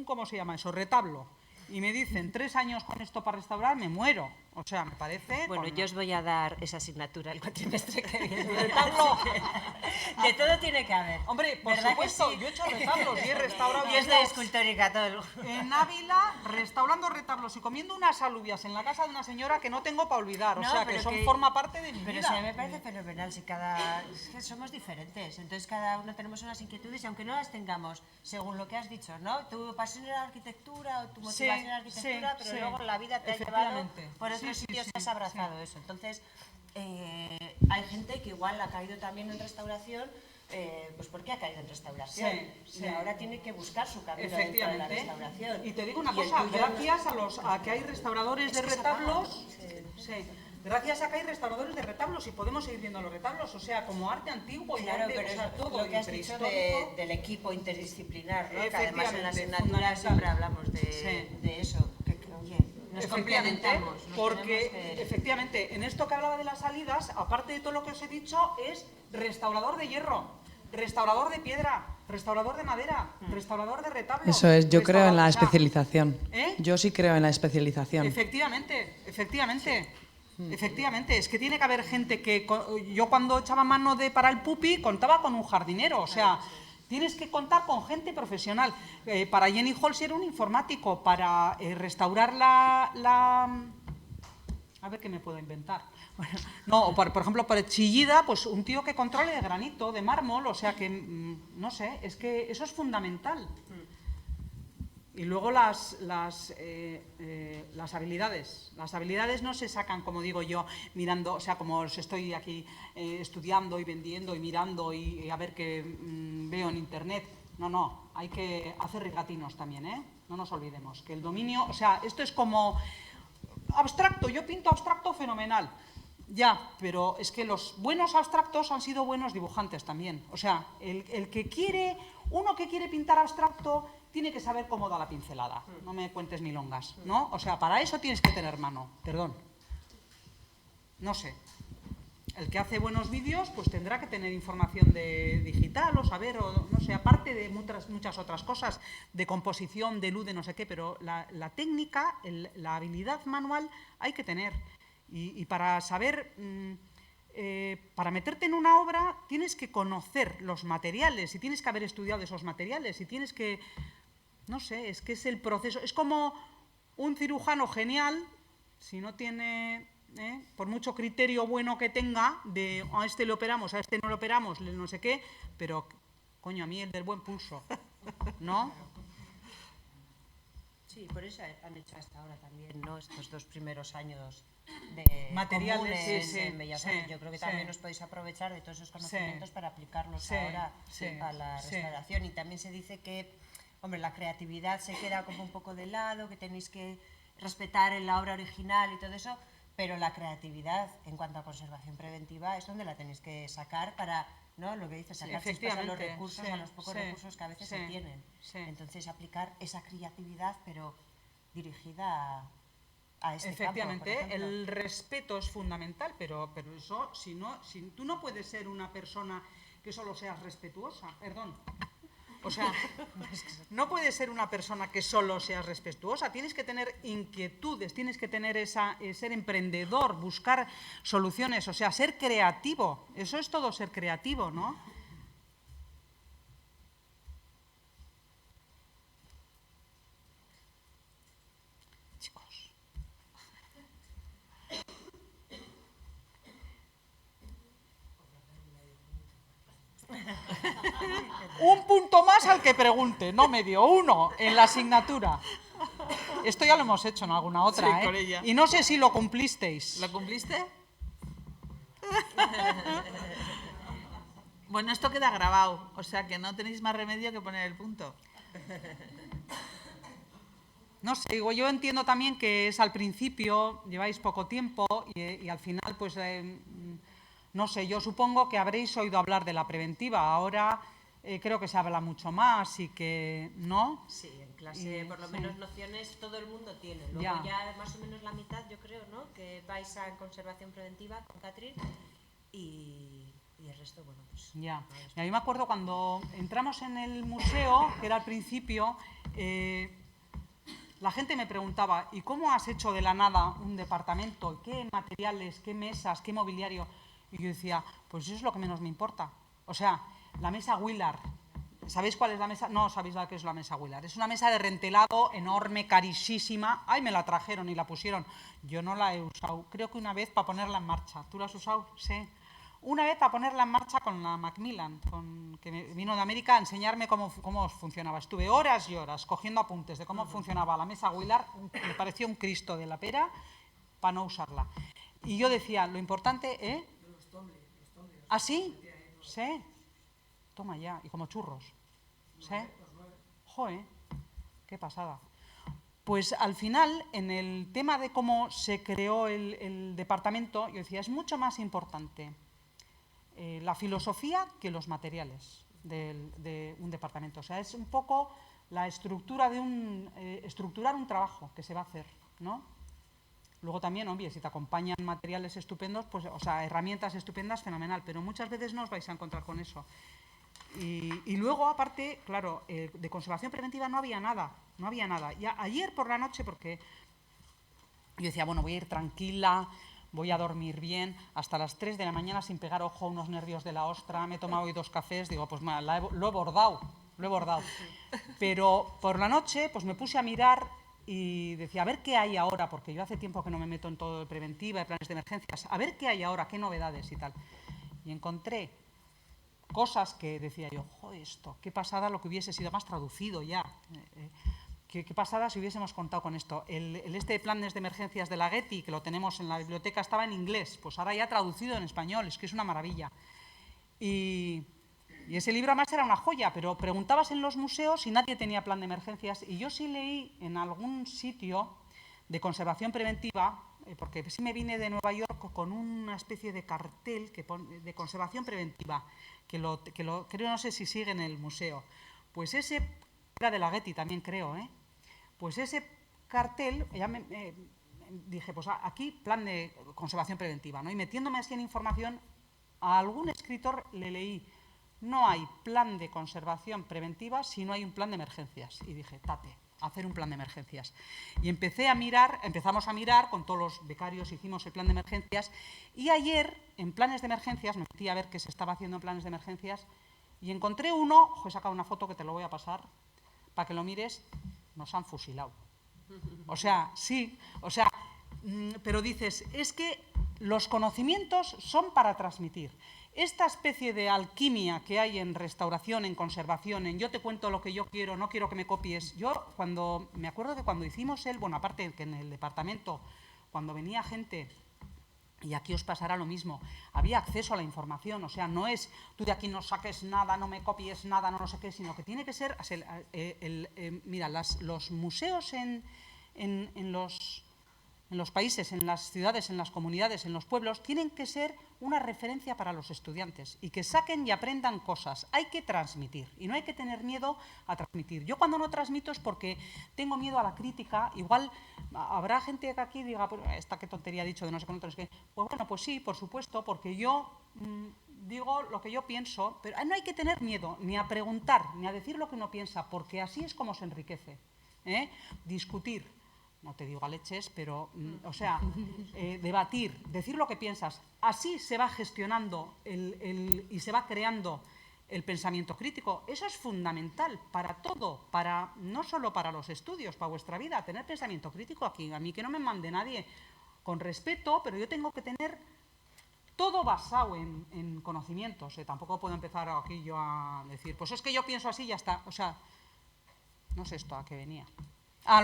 ¿cómo se llama eso? Retablo. Y me dicen 3 años con esto para restaurar, me muero. O sea, me parece... Bueno, yo os voy a dar esa asignatura el cuatrimestre que viene. Retablo. De todo tiene que haber. Hombre, por ¿Verdad supuesto, que sí? yo he hecho retablos y he restaurado... Yo estoy escultórica todo. En Ávila, restaurando retablos y comiendo unas alubias en la casa de una señora que no tengo para olvidar. O No, sea, pero que forma parte de mi pero vida. sí, a mí me parece fenomenal. Si es que somos diferentes, entonces cada uno tenemos unas inquietudes y aunque no las tengamos, según lo que has dicho, ¿no? Tu pasión era la arquitectura o tu motivación era la arquitectura, pero luego la vida te ha llevado por otros sitios, has abrazado eso. Entonces, hay gente que igual ha caído también en restauración. Pues porque ha caído en restauración. Y ahora tiene que buscar su camino dentro de la restauración. Y te digo una cosa, gracias a que hay restauradores de retablos, gracias a que hay restauradores de retablos y podemos seguir viendo los retablos, o sea, como arte antiguo y claro, arte, pero o sea, todo lo que has dicho del equipo interdisciplinar, ¿no? Que además en la asignatura fundamental. siempre hablamos de eso, que oye, nos complementamos. Porque efectivamente, en esto que hablaba de las salidas, aparte de todo lo que os he dicho, es restaurador de hierro, restaurador de piedra, restaurador de madera, restaurador de retablo. Eso es, yo creo en la o sea, especialización. Yo sí creo en la especialización. Efectivamente. Es que tiene que haber gente que... Yo cuando echaba mano para el pupi contaba con un jardinero, o sea, tienes que contar con gente profesional. Para Jenny Holz era un informático, para restaurar a ver qué me puedo inventar. Bueno, no, por ejemplo, para Chillida, pues un tío que controle de granito, de mármol, o sea que, no sé, es que eso es fundamental. Y luego las habilidades. Las habilidades no se sacan, como digo yo, mirando, o sea, como os estoy aquí estudiando y vendiendo y mirando y a ver qué veo en internet. No, hay que hacer regatinos también, ¿eh? No nos olvidemos que el dominio, o sea, esto es como abstracto, yo pinto abstracto fenomenal. Ya, pero es que los buenos abstractos han sido buenos dibujantes también. O sea, uno que quiere pintar abstracto tiene que saber cómo da la pincelada. No me cuentes milongas, ¿no? O sea, para eso tienes que tener mano, perdón. No sé. El que hace buenos vídeos, pues tendrá que tener información digital o saber, o no sé, aparte de muchas otras cosas, de composición, de luz, de no sé qué, pero la técnica, la habilidad manual hay que tener. Y para saber, para meterte en una obra, tienes que conocer los materiales y tienes que haber estudiado esos materiales y tienes que, no sé, es que es el proceso. Es como un cirujano genial, si no tiene, por mucho criterio bueno que tenga, de a este le operamos, a este no le operamos, no sé qué, pero, coño, a mí el del buen pulso, ¿no? Sí, por eso han hecho hasta ahora también, ¿no? Estos 2 primeros años de materiales en Bellas Artes. Yo creo que también os podéis aprovechar de todos esos conocimientos para aplicarlos ahora a la restauración. Y también se dice que, hombre, la creatividad se queda como un poco de lado, que tenéis que respetar en la obra original y todo eso, pero la creatividad en cuanto a conservación preventiva es donde la tenéis que sacar para, ¿no? Lo que dices, sacar chispas a los recursos, a los pocos recursos que a veces se tienen. Entonces, aplicar esa creatividad, pero dirigida a este Efectivamente, campo, por ejemplo. el respeto es fundamental, pero eso, si tú no puedes ser una persona que solo seas respetuosa, perdón. O sea, no puedes ser una persona que solo seas respetuosa, tienes que tener inquietudes, tienes que tener ser emprendedor, buscar soluciones, o sea, ser creativo. Eso es todo ser creativo, ¿no? Chicos. Un punto más al que pregunte, no medio, 1 en la asignatura. Esto ya lo hemos hecho en alguna otra, Sí, con ella. Y no sé si lo cumplisteis. ¿Lo cumpliste? Bueno, esto queda grabado, o sea que no tenéis más remedio que poner el punto. No sé, digo, yo entiendo también que es al principio, lleváis poco tiempo y al final, pues, no sé, yo supongo que habréis oído hablar de la preventiva. Ahora creo que se habla mucho más y que, ¿no? Sí, en clase por lo menos nociones todo el mundo tiene. Luego Ya. ya más o menos la mitad, yo creo, ¿no? Que vais a conservación preventiva con Catherine y el resto, bueno, pues... Ya. Y a mí me acuerdo cuando entramos en el museo, que era al principio, la gente me preguntaba, ¿y cómo has hecho de la nada un departamento? ¿Qué materiales, qué mesas, qué mobiliario? Y yo decía, pues eso es lo que menos me importa. O sea, la mesa Willard. ¿Sabéis cuál es la mesa? No sabéis la que es la mesa Willard. Es una mesa de rentelado enorme, carísima. Ay, me la trajeron y la pusieron. Yo no la he usado. Creo que una vez para ponerla en marcha. ¿Tú la has usado? Sí. Una vez para ponerla en marcha con la Macmillan, que vino de América a enseñarme cómo funcionaba. Estuve horas y horas cogiendo apuntes de cómo funcionaba la mesa Willard. Me pareció un Cristo de la pera para no usarla. Y yo decía, lo importante, ¿eh? ¿Ah, sí? Sí. Toma ya, y como churros. ¿Sí? Joder, qué pasada. Pues al final, en el tema de cómo se creó el departamento, yo decía, es mucho más importante la filosofía que los materiales de un departamento. O sea, es un poco la estructura de estructurar un trabajo que se va a hacer, ¿no? Luego también, obvio, si te acompañan materiales estupendos, pues, o sea, herramientas estupendas, fenomenal, pero muchas veces no os vais a encontrar con eso. Y luego, aparte, claro, de conservación preventiva no había nada, no había nada. Y ayer por la noche, porque yo decía, bueno, voy a ir tranquila, voy a dormir bien, hasta las 3 de la mañana sin pegar ojo a unos nervios de la ostra, me he tomado hoy 2 cafés, digo, pues lo he bordado. Pero por la noche, pues me puse a mirar y decía, a ver qué hay ahora, porque yo hace tiempo que no me meto en todo de preventiva, de planes de emergencias, a ver qué hay ahora, qué novedades y tal. Y encontré cosas que decía yo, joder, esto, qué pasada lo que hubiese sido más traducido ya. Qué pasada si hubiésemos contado con esto. Este planes de emergencias de la Getty, que lo tenemos en la biblioteca, estaba en inglés, pues ahora ya traducido en español, es que es una maravilla. Y ese libro además era una joya, pero preguntabas en los museos y nadie tenía plan de emergencias. Y yo sí leí en algún sitio de conservación preventiva, porque sí me vine de Nueva York con una especie de cartel de conservación preventiva, que creo, no sé si sigue en el museo. Pues ese era de la Getty también, creo, ¿eh? Pues ese cartel, ya dije, pues aquí plan de conservación preventiva, ¿no? Y metiéndome así en información, a algún escritor le leí, no hay plan de conservación preventiva si no hay un plan de emergencias. Y dije, tate, hacer un plan de emergencias. Y empezamos a mirar, con todos los becarios hicimos el plan de emergencias, y ayer, en planes de emergencias, me metí a ver qué se estaba haciendo en planes de emergencias, y encontré uno, he sacado una foto que te lo voy a pasar, para que lo mires, nos han fusilado. O sea, sí, o sea, pero dices, es que los conocimientos son para transmitir. Esta especie de alquimia que hay en restauración, en conservación, en yo te cuento lo que yo quiero, no quiero que me copies. Yo me acuerdo que cuando hicimos bueno, aparte que en el departamento, cuando venía gente, y aquí os pasará lo mismo, había acceso a la información, o sea, no es tú de aquí no saques nada, no me copies nada, no sé qué, sino que tiene que ser, mira, los museos en los países, en las ciudades, en las comunidades, en los pueblos, tienen que ser una referencia para los estudiantes y que saquen y aprendan cosas. Hay que transmitir y no hay que tener miedo a transmitir. Yo cuando no transmito es porque tengo miedo a la crítica. Igual habrá gente que aquí diga, pues, esta qué tontería ha dicho de no sé cuánto. Pues bueno, pues sí, por supuesto, porque yo digo lo que yo pienso, pero no hay que tener miedo ni a preguntar, ni a decir lo que uno piensa, porque así es como se enriquece. Discutir. No te digo a leches, pero, o sea, debatir, decir lo que piensas. Así se va gestionando y se va creando el pensamiento crítico. Eso es fundamental para todo, no solo para los estudios, para vuestra vida. Tener pensamiento crítico aquí. A mí que no me mande nadie con respeto, pero yo tengo que tener todo basado en conocimientos. Tampoco puedo empezar aquí yo a decir, pues es que yo pienso así y ya está. O sea, no sé esto a qué venía.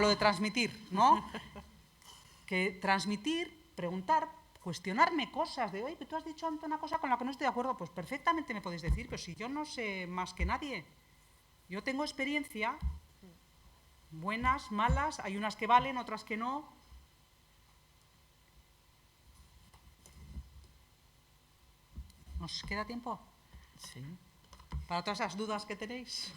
Lo de transmitir, ¿no? Que transmitir, preguntar, cuestionarme cosas de, oye, tú has dicho antes una cosa con la que no estoy de acuerdo, pues perfectamente me podéis decir, pero si yo no sé más que nadie, yo tengo experiencia, buenas, malas, hay unas que valen, otras que no. ¿Nos queda tiempo? Sí. Para todas esas dudas que tenéis.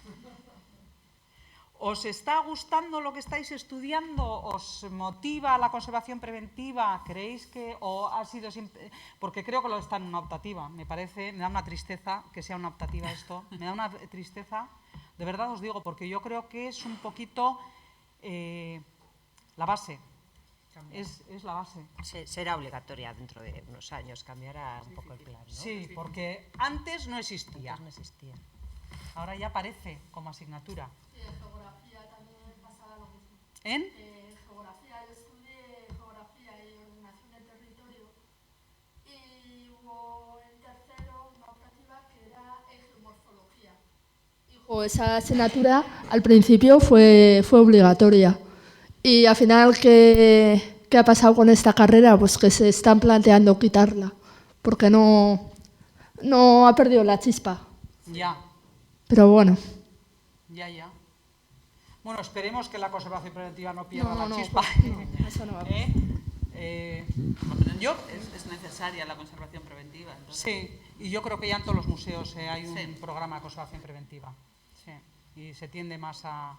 ¿Os está gustando lo que estáis estudiando? ¿Os motiva la conservación preventiva? ¿Creéis que o ha sido siempre? Porque creo que lo está en una optativa. Me da una tristeza que sea una optativa esto. Me da una tristeza, de verdad os digo, porque yo creo que es un poquito la base. Es la base. Será obligatoria dentro de unos años, cambiará un poco el plan, ¿no? Sí, porque antes no existía. Antes no existía. Ahora ya aparece como asignatura. Y en geografía también pasaba lo mismo. ¿En? Geografía, yo estudié geografía y ordenación del territorio y hubo en tercero una optativa que era geomorfología. Esa asignatura al principio fue obligatoria y al final ¿qué ha pasado con esta carrera? Pues que se están planteando quitarla porque no ha perdido la chispa. Ya. Pero bueno. Ya. Bueno, esperemos que la conservación preventiva no pierda la No, chispa. eso no va a pasar. Es necesaria la conservación preventiva. Entonces. Sí, y yo creo que ya en todos los museos hay un programa de conservación preventiva. Sí, y se tiende más a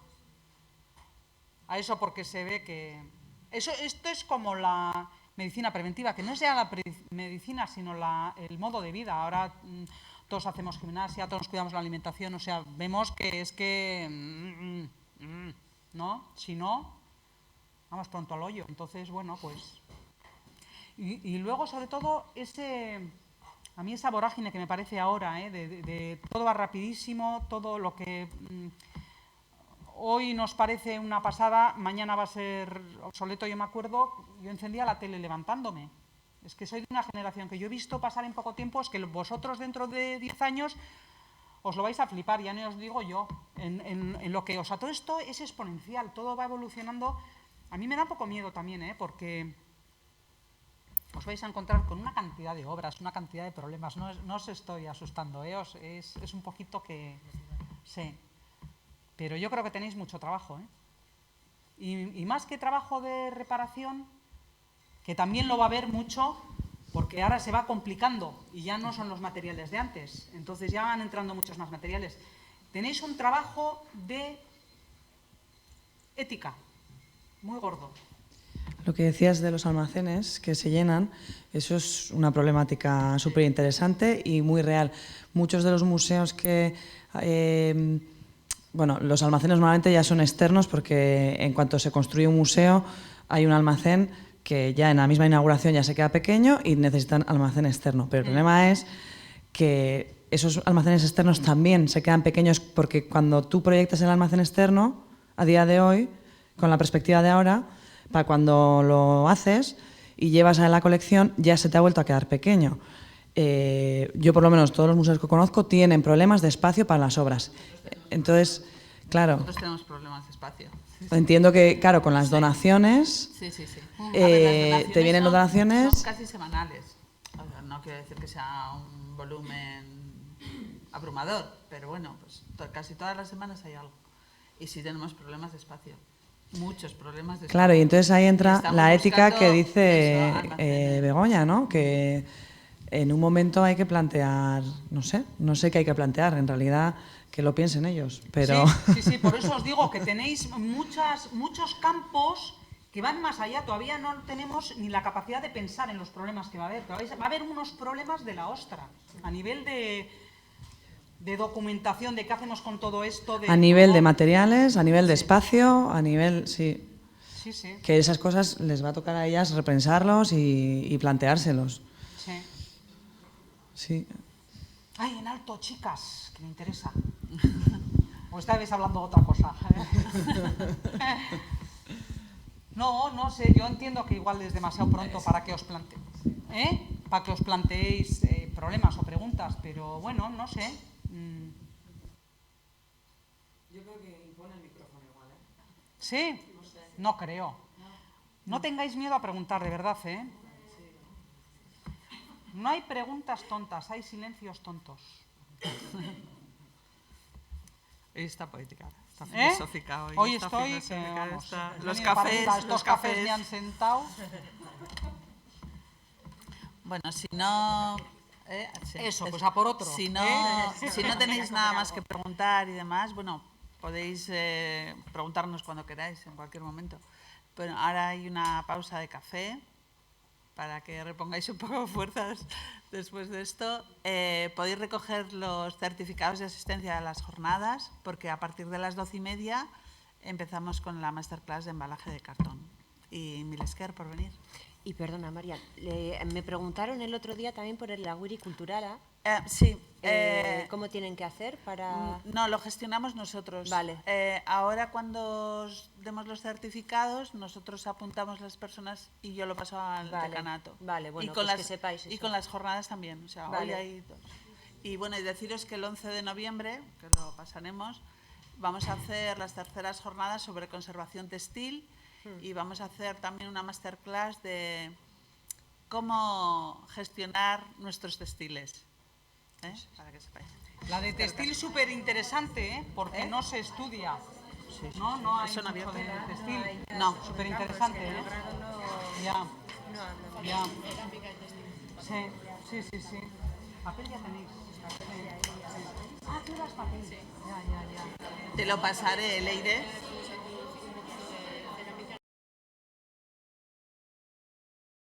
eso porque se ve que... Esto es como la medicina preventiva, que no es ya la medicina, sino el modo de vida. Ahora todos hacemos gimnasia, todos cuidamos la alimentación, o sea, vemos que es que... ¿no? Si no, vamos pronto al hoyo. Entonces, bueno, pues... Y luego, sobre todo, a mí esa vorágine que me parece ahora, de todo va rapidísimo, todo lo que hoy nos parece una pasada, mañana va a ser obsoleto. Yo me acuerdo, yo encendía la tele levantándome. Es que soy de una generación que yo he visto pasar en poco tiempo, es que vosotros dentro de 10 años os lo vais a flipar, ya no os digo yo, en lo que... O sea, todo esto es exponencial, todo va evolucionando. A mí me da un poco miedo también, porque os vais a encontrar con una cantidad de obras, una cantidad de problemas. No os estoy asustando, es un poquito que... Sí. Pero yo creo que tenéis mucho trabajo, y más que trabajo de reparación, que también lo va a haber mucho, porque ahora se va complicando y ya no son los materiales de antes, entonces ya van entrando muchos más materiales. Tenéis un trabajo de ética muy gordo. Lo que decías de los almacenes que se llenan, eso es una problemática súper interesante y muy real. Muchos de los museos que... bueno, los almacenes normalmente ya son externos porque en cuanto se construye un museo hay un almacén que ya en la misma inauguración ya se queda pequeño y necesitan almacén externo. Pero el problema es que esos almacenes externos también se quedan pequeños porque cuando tú proyectas el almacén externo, a día de hoy, con la perspectiva de ahora, para cuando lo haces y llevas a la colección, ya se te ha vuelto a quedar pequeño. Yo, por lo menos, todos los museos que conozco tienen problemas de espacio para las obras. Entonces, claro... Nosotros tenemos problemas de espacio. Entiendo que, claro, con las donaciones... Sí. te vienen las donaciones... Son casi semanales. O sea, no quiero decir que sea un volumen abrumador, pero bueno, pues casi todas las semanas hay algo. Y sí tenemos problemas de espacio. Muchos problemas de espacio. Claro, y entonces ahí entra Estamos la ética buscando que dice almacenes. Begoña, ¿no? Que en un momento hay que plantear, no sé qué hay que plantear, en realidad que lo piensen ellos, pero... Sí, por eso os digo que tenéis muchos campos que van más allá, todavía no tenemos ni la capacidad de pensar en los problemas que va a haber, pero va a haber unos problemas de la ostra, a nivel de documentación, de qué hacemos con todo esto. A nivel de materiales, a nivel de espacio, a nivel... Sí. Sí. Que esas cosas les va a tocar a ellas repensarlos y planteárselos. Sí. Sí. Ay, en alto, chicas, que me interesa. O estabais hablando de otra cosa. No sé, yo entiendo que igual es demasiado pronto para que os planteéis. para que os planteéis problemas o preguntas, pero bueno, no sé. Yo creo que impone el micrófono igual, ¿eh? ¿Sí? No creo. No tengáis miedo a preguntar, de verdad, ¿eh? No hay preguntas tontas, hay silencios tontos. Está poética, está filosófica hoy. Hoy está estoy, filosófica, vamos, está- he los venido para cafés, arriba, estos los cafés me han sentado. Bueno, si no... sí, Eso, pues a por otro. Si no, si no tenéis nada más que preguntar y demás, bueno, podéis preguntarnos cuando queráis, en cualquier momento. Pero ahora hay una pausa de café para que repongáis un poco de fuerzas después de esto. Podéis recoger los certificados de asistencia a las jornadas, porque a partir de las 12:30 empezamos con la masterclass de embalaje de cartón. Y mil esker por venir. Y perdona, María, me preguntaron el otro día también por el Agüiri Culturala. Sí. ¿Cómo tienen que hacer para...? No, lo gestionamos nosotros. Vale. Ahora cuando os demos los certificados, nosotros apuntamos las personas y yo lo paso al Vale, decanato. vale, bueno, y con pues que sepáis Y eso. con las jornadas también. O sea, hoy Vale. hay dos. Y bueno, y deciros que el 11 de noviembre, que lo pasaremos, vamos a hacer las terceras jornadas sobre conservación textil y vamos a hacer también una masterclass de cómo gestionar nuestros textiles. Para que sepáis. La de textil súper interesante, porque no se estudia. No hay Eso no mucho había. de textil. No. Súper interesante, ¿eh? Ya. Ya. Sí. Papel ya tenéis. Sí. Ah, tú das papel. Ya. Te lo pasaré, Leire.